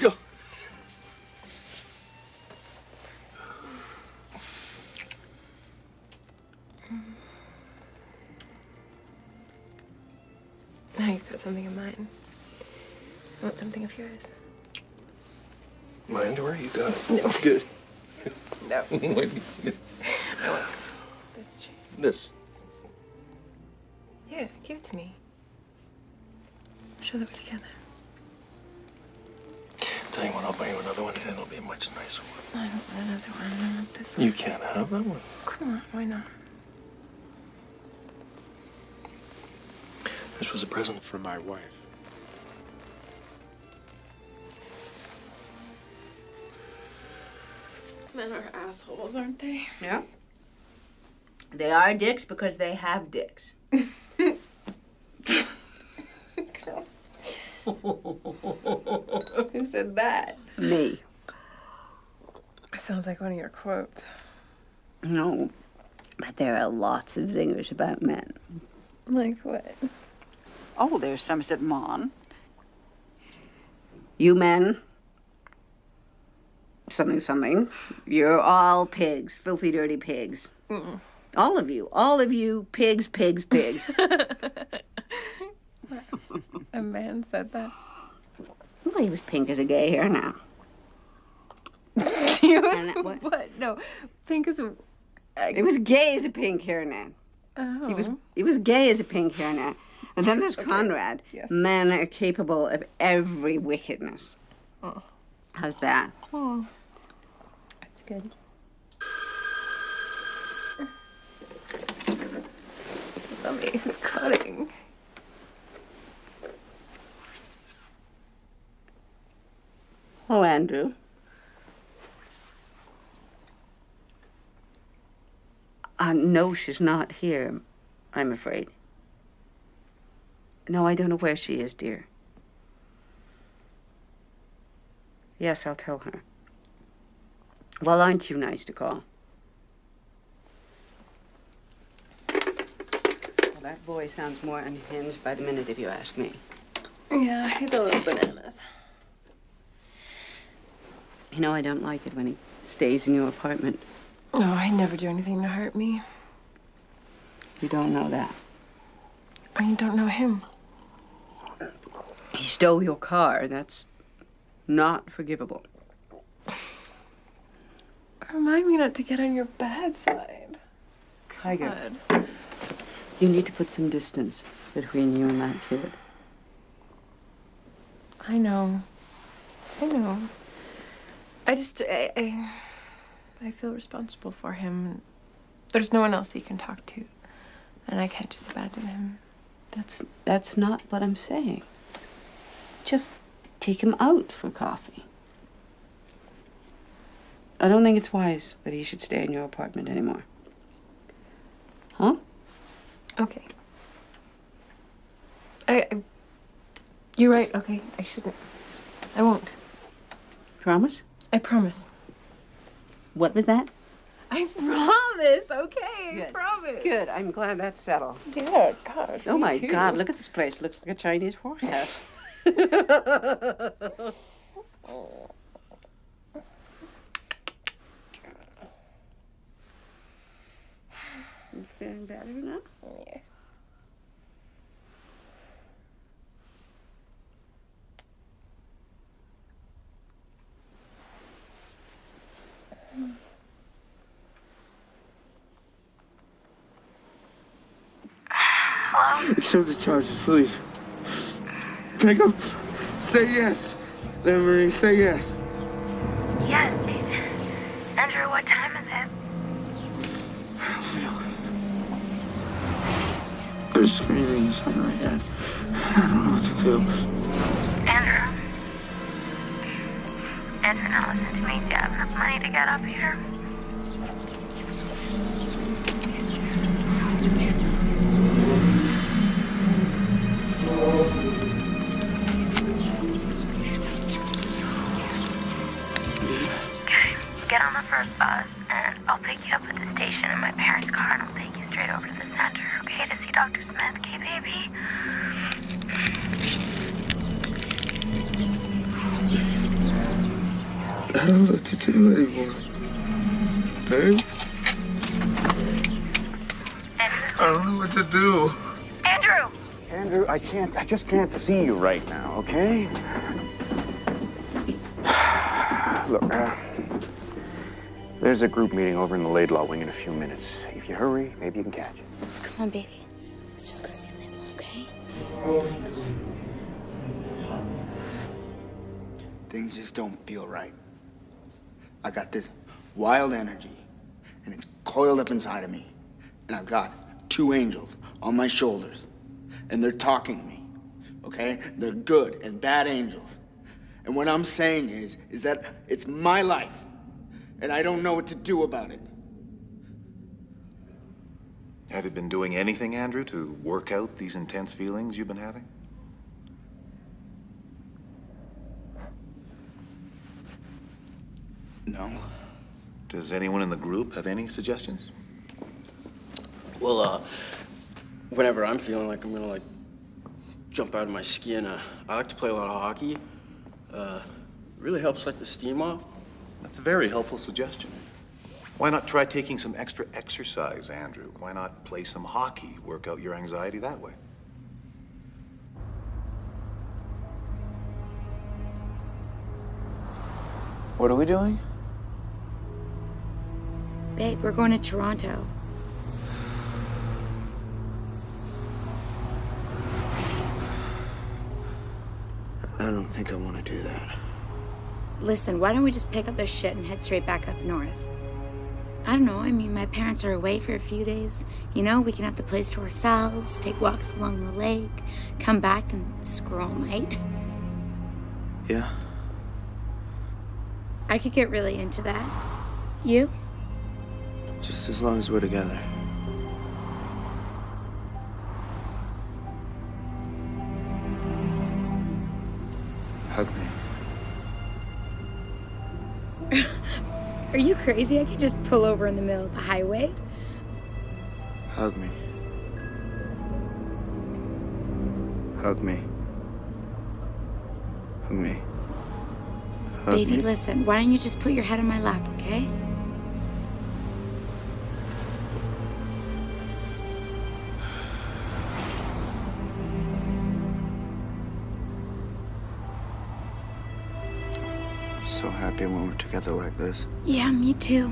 Go. Now you've got something of mine. I want something of yours. My underwear, you got it. No. Good. No. Wait, I want this. this. Here, give it to me. Show that we're together. Tell you what, I'll buy you another one, and it'll be a much nicer one. I don't want another one. I want this one. You can't have that one. Come on, why not? This was a present from my wife. Men are assholes, aren't they? Yeah. They are dicks because they have dicks. Who said that? Me. Sounds like one of your quotes. No, but there are lots of zingers about men. Like what? Oh, there's Somerset Maugham. You men, something. You're all pigs, filthy, dirty pigs. Mm-mm. All of you, pigs. A man said that. Well, he was pink as a gay hair now. He was what? No, pink is a. It was gay as a pink hair now. Oh. He was gay as a pink hair now. And then there's Conrad. Yes. Men are capable of every wickedness. Oh. How's that? Oh. That's good. Mommy, it's cutting. Oh, Andrew. No, she's not here, I'm afraid. No, I don't know where she is, dear. Yes, I'll tell her. Well, aren't you nice to call? Well, that boy sounds more unhinged by the minute, if you ask me. Yeah, he's a little bananas. You know, I don't like it when he stays in your apartment. Oh, I never do anything to hurt me. You don't know that. Or you don't know him. He stole your car. That's not forgivable. Remind me not to get on your bad side. Tiger. God. You need to put some distance between you and that kid. I know. I just, I feel responsible for him. There's no one else he can talk to. And I can't just abandon him. That's not what I'm saying. Just take him out for coffee. I don't think it's wise that he should stay in your apartment anymore. Huh? Okay. You're right, okay. I shouldn't. I won't. Promise? I promise. What was that? I promise, okay? Good. I promise. Good. I'm glad that's settled. Yeah, gosh. Oh me my too. God! Look at this place. Looks like a Chinese whorehouse. You feeling better now? Yes. Accept the charges, please. Pick up. Say yes. Emery, say yes. Yes, Andrew, what time is it? I don't feel good. There's screaming inside my head. I don't know what to do. Andrew, now listen to me. Do you have enough money to get up here? Get on the first bus, and I'll pick you up at the station in my parents' car, and I'll take you straight over to the center, okay, to see Dr. Smith, okay, baby? I don't know what to do anymore. Babe? I don't know what to do. Andrew! Andrew, I just can't see you right now, okay? Look, there's a group meeting over in the Laidlaw wing in a few minutes. If you hurry, maybe you can catch it. Come on, baby. Let's just go see Laidlaw, okay? Things just don't feel right. I got this wild energy, and it's coiled up inside of me. And I've got two angels on my shoulders, and they're talking to me, okay? They're good and bad angels. And what I'm saying is that it's my life, and I don't know what to do about it. Have you been doing anything, Andrew, to work out these intense feelings you've been having? No. Does anyone in the group have any suggestions? Well, whenever I'm feeling like I'm gonna, jump out of my skin, I like to play a lot of hockey. Really helps let the steam off. That's a very helpful suggestion. Why not try taking some extra exercise, Andrew? Why not play some hockey, work out your anxiety that way? What are we doing? Babe, we're going to Toronto. I don't think I want to do that. Listen, why don't we just pick up this shit and head straight back up north? I don't know, I mean, my parents are away for a few days. You know, we can have the place to ourselves, take walks along the lake, come back and screw all night. Yeah? I could get really into that. You? Just as long as we're together. Hug me. Are you crazy? I could just pull over in the middle of the highway. Hug me. Hug me. Hug me. Hug Baby, me. listen, why don't you just put your head on my lap, okay? I'm so happy when we're together like this. Yeah, me too.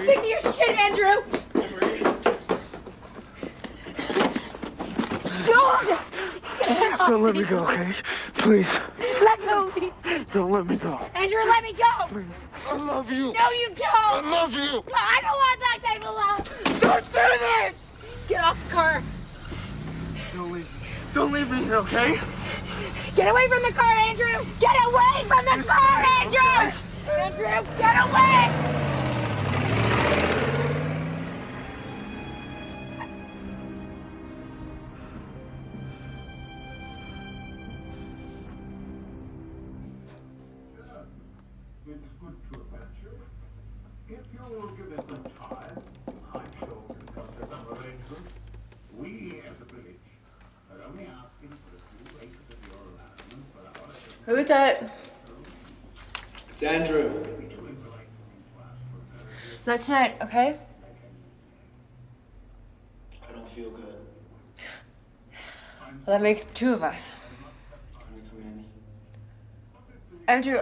Stick to your shit, Andrew! Don't let me go, okay? Please. Let go of me! Don't let me go. Andrew, let me go! Please. I love you. No, you don't! I love you. I don't want that type of love! Don't do this! Get off the car! Don't leave me here, okay? Get away from the car, Andrew! Get away from the car, Andrew! Andrew, get away! Who's that? It's Andrew. Not tonight, okay? I don't feel good. Well, that makes two of us. Can I come in? Andrew,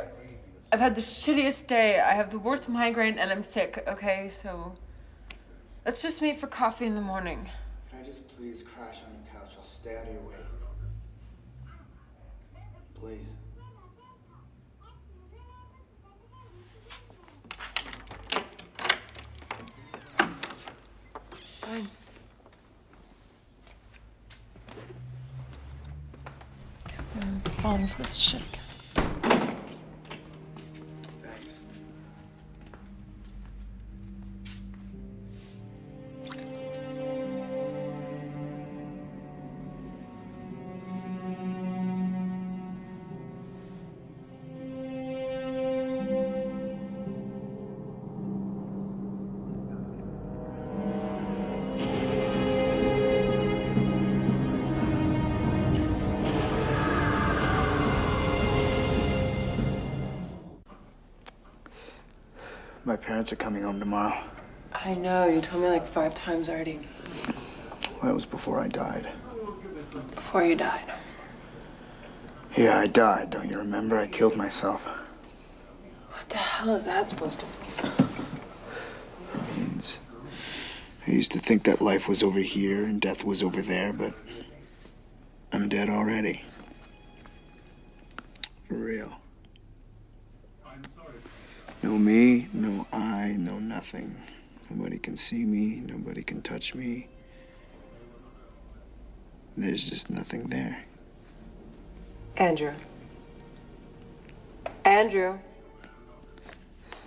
I've had the shittiest day. I have the worst migraine and I'm sick, okay? So let's just meet for coffee in the morning. Can I just please crash on your couch? I'll stay out of your way. Please. Fine. I'm falling for this shit again. My parents are coming home tomorrow. I know, you told me like 5 times already. Well, that was before I died. Before you died. Yeah, I died. Don't you remember? I killed myself. What the hell is that supposed to mean? It means I used to think that life was over here and death was over there, but I'm dead already. For real. No me, no I, no nothing. Nobody can see me, nobody can touch me. There's just nothing there. Andrew. Andrew.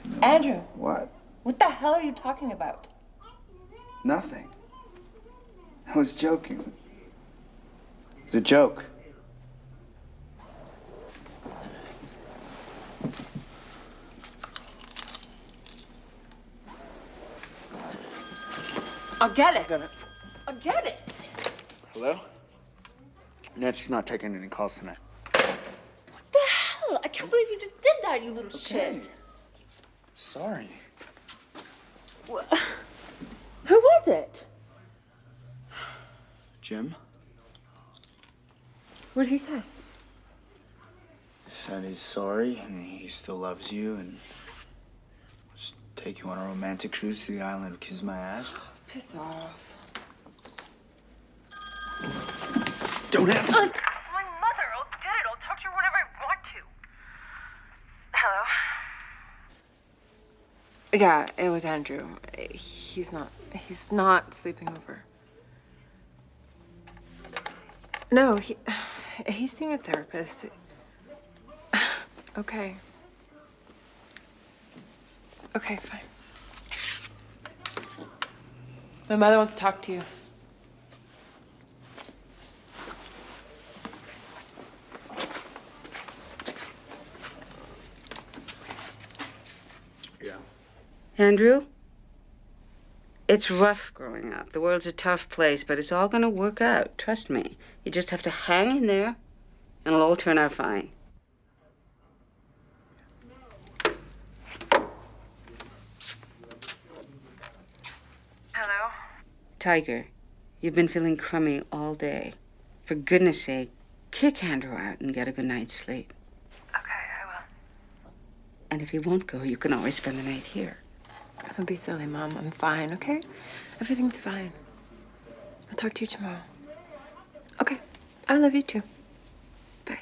No. Andrew. What? What the hell are you talking about? Nothing. I was joking. It was a joke. I'll get it. I'll get it. Hello? Nancy's not taking any calls tonight. What the hell? I can't believe you just did that, you little shit. Sorry. Who was it? Jim? What did he say? Said he's sorry and he still loves you and wants to take you on a romantic cruise to the island of Kiss My Ass. Piss off. Don't answer. My mother. I'll get it. I'll talk to her whenever I want to. Hello? Yeah, it was Andrew. He's not sleeping over. No, he's seeing a therapist. Okay. Okay, fine. My mother wants to talk to you. Yeah. Andrew? It's rough growing up. The world's a tough place, but it's all gonna work out. Trust me. You just have to hang in there, and it'll all turn out fine. Hello? Tiger, you've been feeling crummy all day. For goodness sake, kick Andrew out and get a good night's sleep. Okay, I will. And if he won't go, you can always spend the night here. Don't be silly, Mom. I'm fine, okay? Everything's fine. I'll talk to you tomorrow. Okay. I love you too. Bye.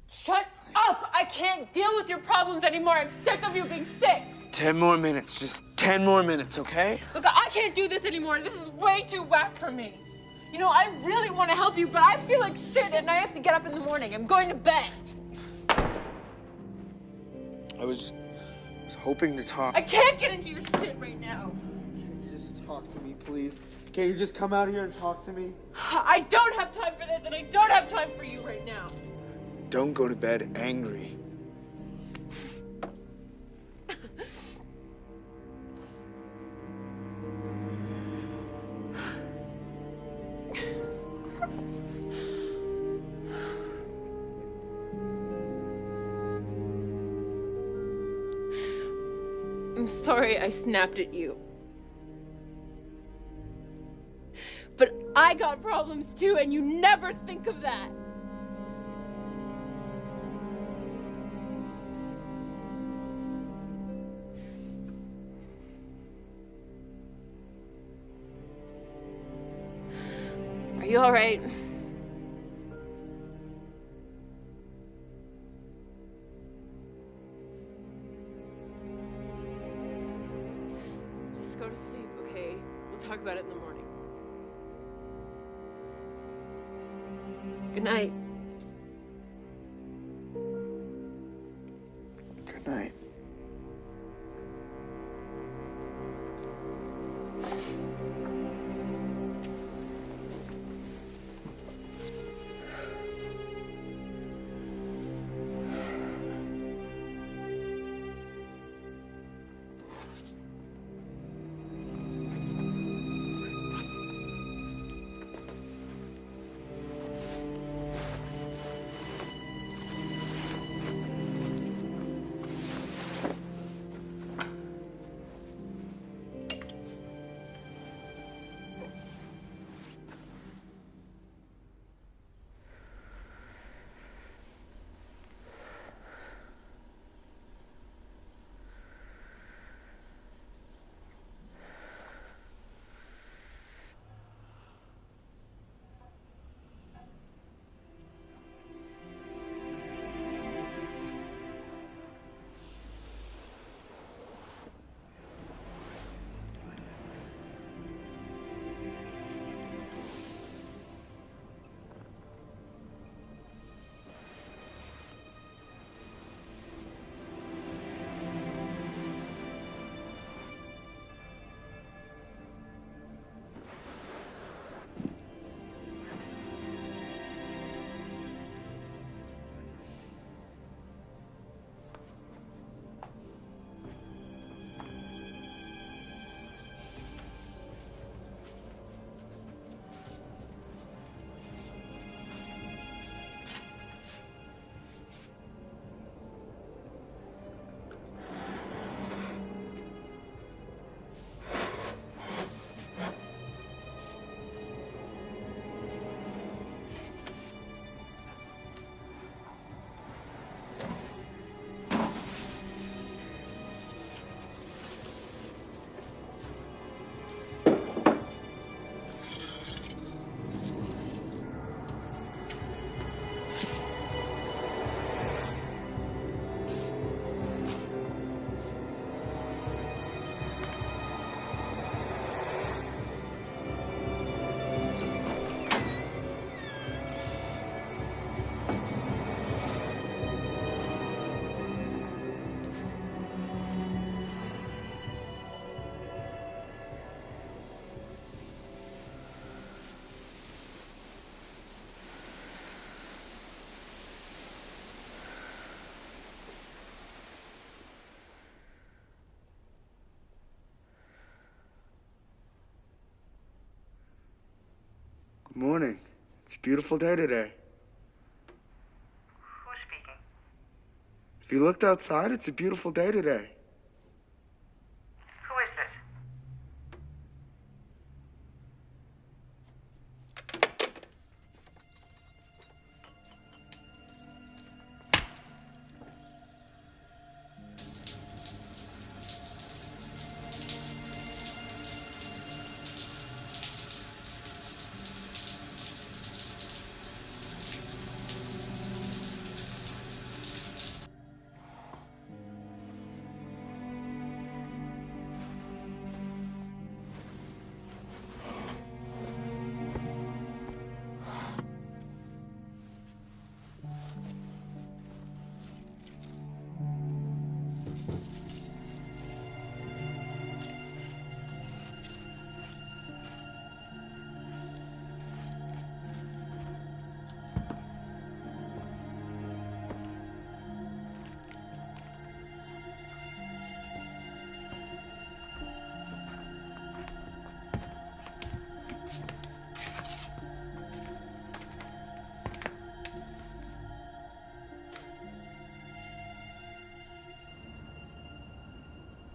Shut up! I can't deal with your problems anymore. I'm sick of you being sick. 10 more minutes, just 10 more minutes, okay? Look, I can't do this anymore. This is way too whack for me. You know, I really want to help you, but I feel like shit and I have to get up in the morning. I'm going to bed. I was hoping to talk. I can't get into your shit right now. Can you just talk to me, please? Can you just come out here and talk to me? I don't have time for this, and I don't have time for you right now. Don't go to bed angry. I'm sorry I snapped at you. But I got problems too, and you never think of that. Are you all right? Just go to sleep, okay? We'll talk about it in the morning. Good night. Good night. Good morning. It's a beautiful day today. Who's speaking? If you looked outside, it's a beautiful day today. Who is this?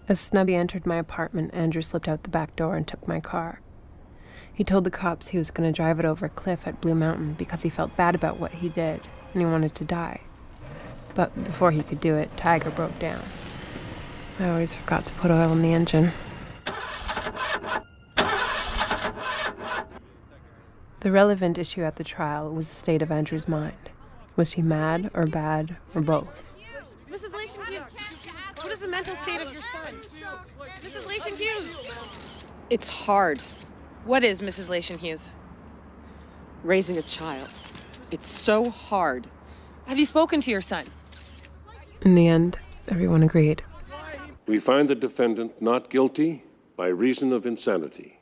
As Snubby entered my apartment, Andrew slipped out the back door and took my car. He told the cops he was going to drive it over a cliff at Blue Mountain because he felt bad about what he did and he wanted to die. But before he could do it, Tiger broke down. I always forgot to put oil in the engine. The relevant issue at the trial was the state of Andrew's mind. Was he mad or bad or both? Mrs. Lation Hughes, what is the mental state of your son? Mrs. Lation Hughes! It's hard, What is Mrs. Lation Hughes? raising a child. It's so hard. Have you spoken to your son? In the end, everyone agreed. We find the defendant not guilty by reason of insanity.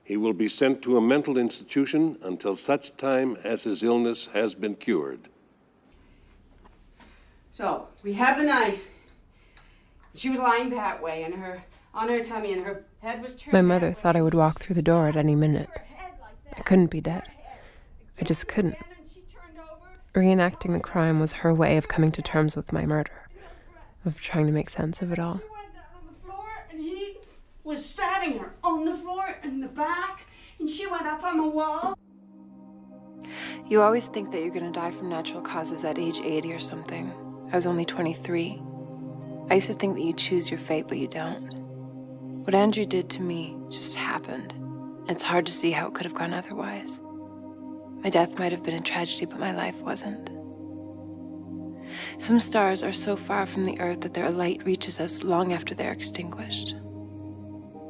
He will be sent to a mental institution until such time as his illness has been cured. So, we have the knife. She was lying that way, and on her tummy, and her head was turned. My mother thought I would walk through the door at any minute. I couldn't be dead. I just couldn't. Reenacting the crime was her way of coming to terms with my murder, of trying to make sense of it all. And he was stabbing her on the floor in the back, and she went up on the wall. You always think that you're going to die from natural causes at age 80 or something. I was only 23. I used to think that you choose your fate, but you don't. What Andrew did to me just happened. It's hard to see how it could have gone otherwise. My death might have been a tragedy, but my life wasn't. Some stars are so far from the earth that their light reaches us long after they're extinguished.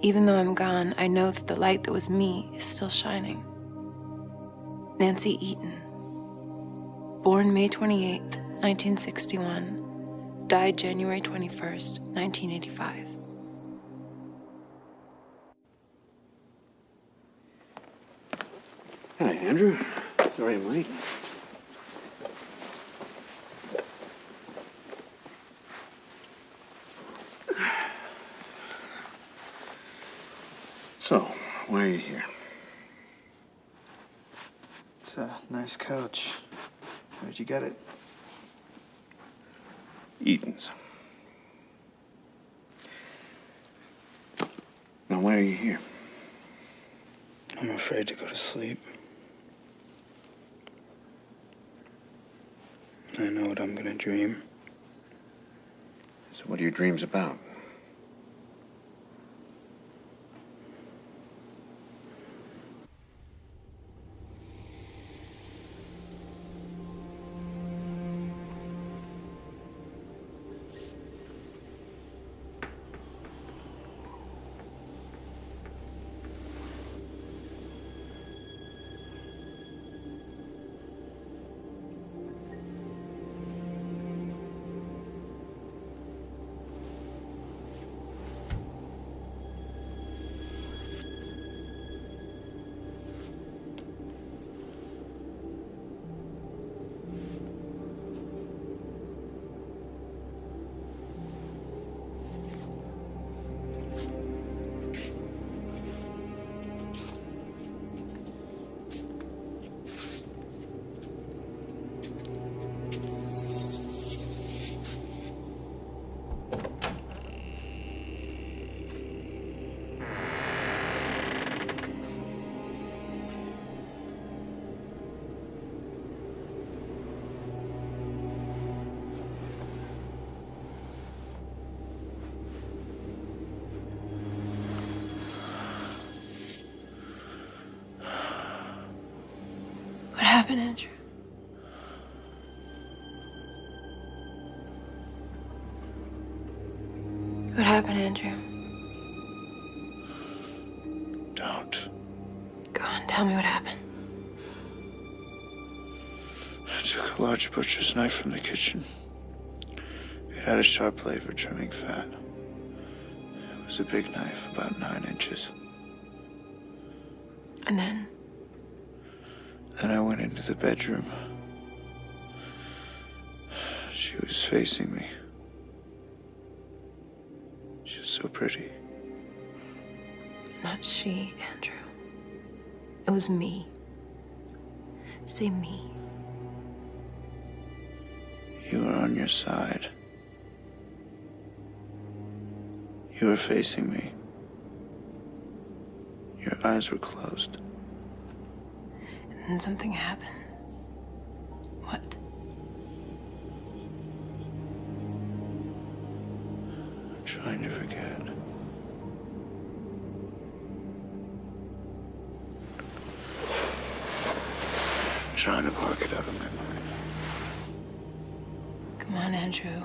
Even though I'm gone, I know that the light that was me is still shining. Nancy Eaton. Born May 28th, 1961. Died January 21st, 1985. Hi, Andrew. Sorry I'm late. So, why are you here? It's a nice couch. Where'd you get it? Eaton's. Now, why are you here? I'm afraid to go to sleep. I know what I'm gonna dream. So what are your dreams about? What happened, Andrew? What happened, Andrew? Don't. Go on, tell me what happened. I took a large butcher's knife from the kitchen. It had a sharp blade for trimming fat. It was a big knife, about 9 inches. And then? Then I went into the bedroom. She was facing me. She was so pretty. Not she, Andrew. It was me. Say me. You were on your side. You were facing me. Your eyes were closed. And then something happened. What? I'm trying to forget. I'm trying to block it out of my mind. Come on, Andrew.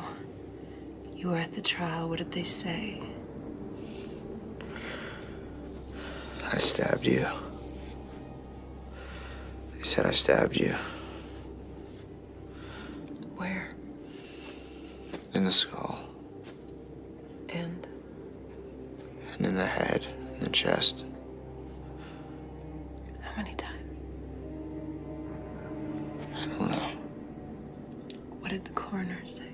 You were at the trial. What did they say? I stabbed you. They said I stabbed you. Where? In the skull. And? And in the head, in the chest. How many times? I don't know. What did the coroner say?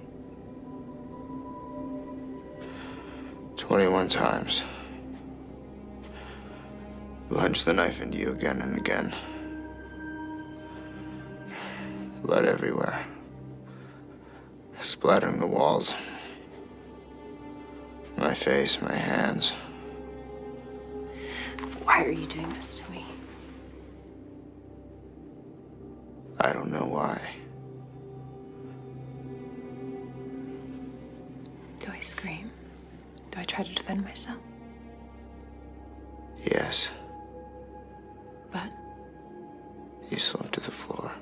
21 times. Plunged the knife into you again and again. Blood everywhere. Splattering the walls. My face, my hands. Why are you doing this to me? I don't know why. Do I scream? Do I try to defend myself? Yes. But? You slumped to the floor.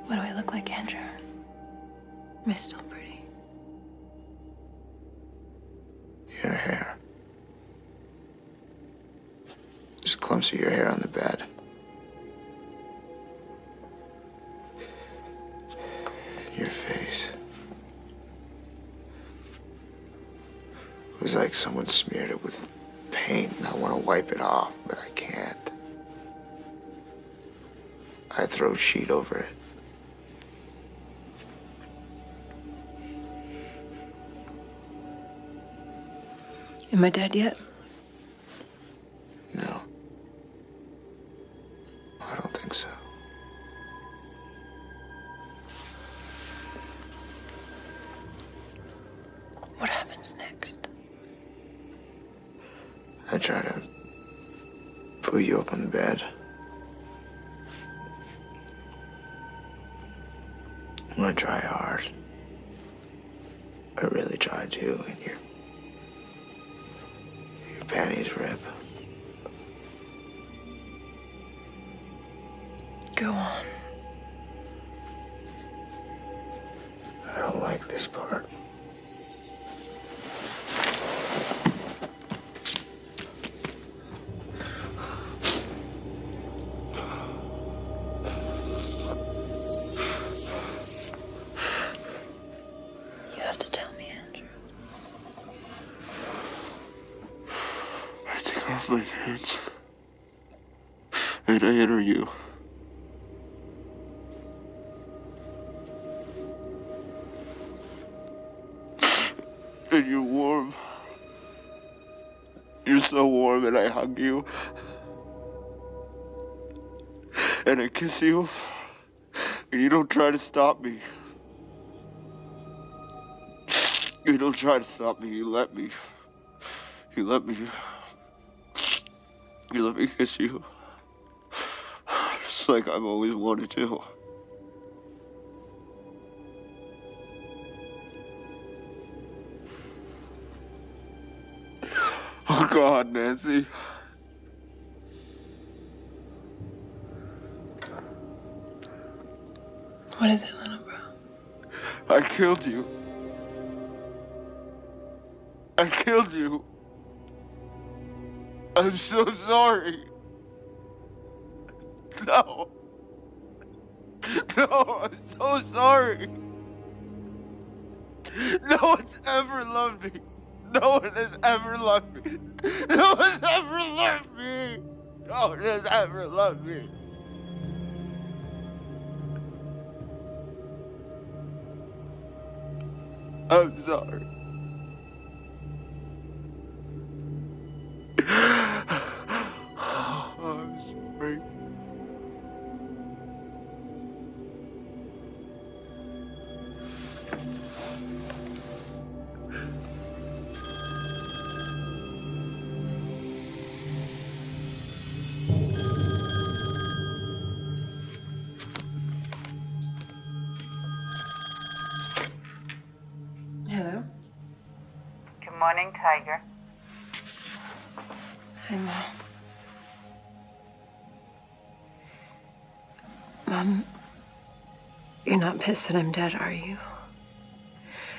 What do I look like, Andrew? Am I still pretty? Your hair. Just clumps of your hair on the bed. Your face. It was like someone smeared it with paint, and I want to wipe it off, but I can't. I throw a sheet over it. Am I dead yet? No. I don't think so. What happens next? I try to put you up on the bed. I try hard. I really try to, and your panties rip. Go on. I don't like this part. You have to tell me, Andrew. I take off my pants. And I enter you. And you're warm. You're so warm, and I hug you. And I kiss you. And you don't try to stop me. You don't try to stop me. You let me. You let me. You let me kiss you. Just like I've always wanted to. Oh, God, Nancy. What is it, little bro? I killed you. I killed you. I'm so sorry. No. No, I'm so sorry. No one's ever loved me. No one has ever loved me. No one's ever loved me. No one has ever loved me. I'm sorry. I'm sorry. morning, Tiger. Hi, Mom. Mom, you're not pissed that I'm dead, are you?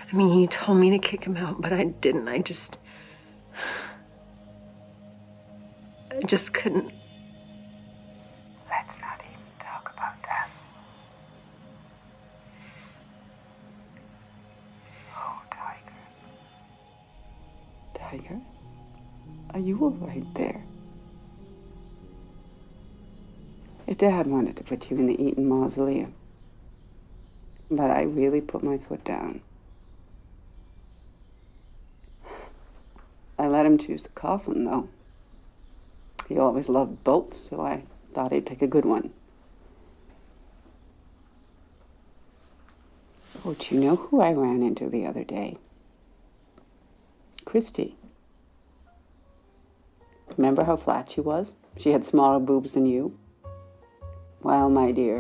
I mean, you told me to kick him out, but I didn't. I just couldn't. Let's not even talk about that. Oh, Tiger. Tiger? Are you all right there? Your dad wanted to put you in the Eaton Mausoleum. But I really put my foot down. I let him choose the coffin, though. He always loved bolts, so I thought he'd pick a good one. Oh, do you know who I ran into the other day? Christy. Remember how flat she was? She had smaller boobs than you. Well, my dear,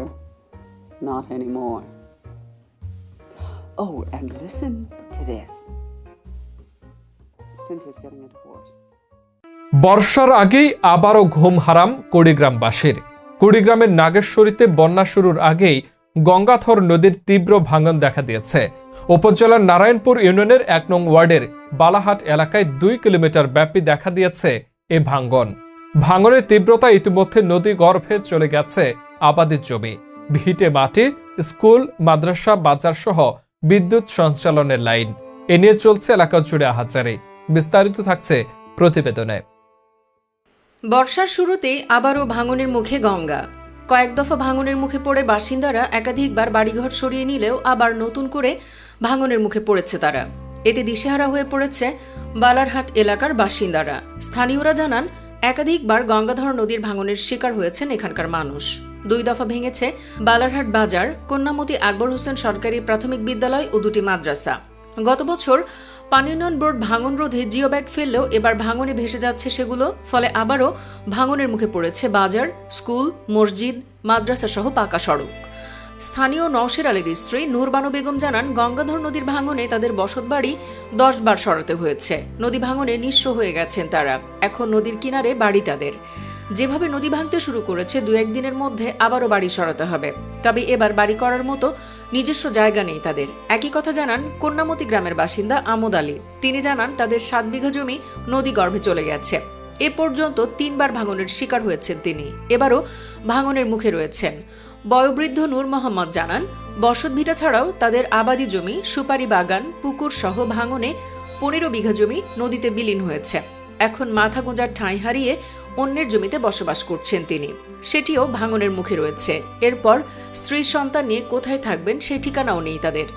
not anymore. Oh, and listen to this. Cynthia's getting a divorce. বর্ষার আগেই আবারও ঘুম হারাম কুড়িগ্রামবাসীর। কুড়িগ্রামের নাগেশ্বরীতে বন্যা শুরুর আগেই গঙ্গাধর নদীর তীব্র ভাঙন দেখা দিয়েছে। উপজেলার নারায়ণপুর ইউনিয়নের 1 নং ওয়ার্ডের বালাহাট এলাকায় 2 কিলোমিটার ব্যাপী দেখা দিয়েছে এ ভাঙন। ভাঙনের তীব্রতা ইতিমধ্যে নদী গর্ভে চলে গেছে আবাদের জমি, ভিটে মাটি, স্কুল, মাদ্রাসা, বাজার সহ বিদ্যুৎ সঞ্চালনের লাইন। এ নিয়ে চলছে এলাকা জুড়ে আহাজারি। বিস্তারিত থাকছে প্রতিবেদনে। বর্ষার শুরুতেই আবারও ভাঙনের মুখে গঙ্গা। কয়েক দফা ভাঙনের মুখে পড়ে বাসিন্দারা একাধিকবার বাড়িঘর সরিয়ে নিলেও আবার নতুন করে ভাঙনের মুখে পড়েছে তারা। এতে দিশেহারা হয়ে পড়েছে বালারহাট এলাকার বাসিন্দারা। স্থানীয়রা জানান, একাধিকবার গঙ্গাধর নদীর ভাঙনের শিকার হয়েছেন এখানকার মানুষ। 2 দফা ভেঙেছে বালারহাট বাজার, কন্যামতি আকবর হোসেন সরকারি প্রাথমিক বিদ্যালয় ও 2টি মাদ্রাসা। গত বছর পানি উন্নয়ন বোর্ড ভাঙন রোধে জিও ব্যাগ ফেললেও এবার ভাঙনে ভেসে যাচ্ছে সেগুলো। ফলে আবারও ভাঙনের মুখে পড়েছে বাজার, স্কুল, মসজিদ, মাদ্রাসা সহ পাকা সড়ক। স্থানীয় নওশের আলীর স্ত্রী নূরবানু বেগম জানান, গঙ্গাধর নদীর ভাঙনে তাদের বসতবাড়ি 10 বার সরাতে হয়েছে। নদী ভাঙনে নিঃস্ব হয়ে গেছেন তারা। এখন নদীর কিনারে বাড়ি তাদের। যেভাবে নদী ভাঙতে শুরু করেছে 2-1 দিনের মধ্যে আবারও বাড়ি সরাতে হবে। তবে এবার বাড়ি করার মতো নিজস্ব জায়গা নেই তাদের। একই কথা জানান কন্যামতি গ্রামের বাসিন্দা আমোদ আলী। তিনি জানান, তাদের 7 বিঘা জমি নদী গর্ভে চলে গেছে। এ পর্যন্ত 3 বার ভাঙনের শিকার হয়েছেন তিনি। এবারও ভাঙনের মুখে রয়েছেন। বয়োবৃদ্ধ নূর মোহাম্মদ জানান, বসতভিটা ছাড়াও তাদের আবাদি জমি, সুপারি বাগান, পুকুর সহ ভাঙনে 15 বিঘা জমি নদীতে বিলীন হয়েছে। এখন মাথা গোঁজার ঠাঁই হারিয়ে অন্যের জমিতে বসবাস করছেন তিনি। সেটিও ভাঙনের মুখে রয়েছে। এরপর স্ত্রী সন্তান নিয়ে কোথায় থাকবেন সে ঠিকানাও নেই তাদের।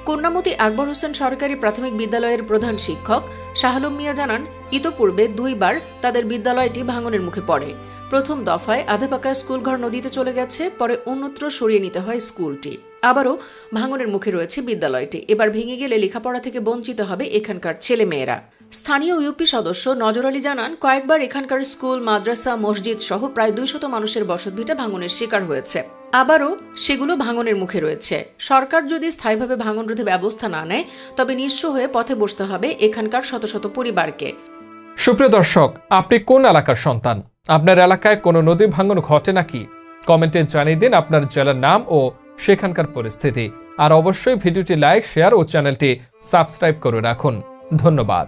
কন্যামতি আকবর হোসেন সরকারি প্রাথমিক বিদ্যালয়ের প্রধান শিক্ষক শাহলম মিয়া জানান, ইতোপূর্বে 2 বার তাদের বিদ্যালয়টি ভাঙনের মুখে পড়ে। প্রথম দফায় আধেপাকা স্কুলঘর নদীতে চলে গেছে, পরে অন্যত্র সরিয়ে নিতে হয় স্কুলটি। আবারও ভাঙনের মুখে রয়েছে বিদ্যালয়টি। এবার ভেঙে গেলে লেখাপড়া থেকে বঞ্চিত হবে এখানকার ছেলেমেয়েরা। স্থানীয় ইউপি সদস্য নজর আলী জানান, কয়েকবার এখানকার স্কুল, মাদ্রাসা, মসজিদ সহ প্রায় 200 মানুষের বসতভিটা ভাঙনের শিকার হয়েছে। আবারও সেগুলো ভাঙনের মুখে রয়েছে। সরকার যদি স্থায়ীভাবে ভাঙন রোধে ব্যবস্থা না নেয়, তবে নিঃস্ব হয়ে পথে বসতে হবে এখানকার শত শত পরিবারকে। সুপ্রিয় দর্শক, আপনি কোন এলাকার সন্তান? আপনার এলাকায় কোনো নদী ভাঙন ঘটে নাকি? কমেন্টে জানিয়ে দিন আপনার জেলার নাম ও সেখানকার পরিস্থিতি। আর অবশ্যই ভিডিওটি লাইক, শেয়ার ও চ্যানেলটি সাবস্ক্রাইব করে রাখুন। ধন্যবাদ।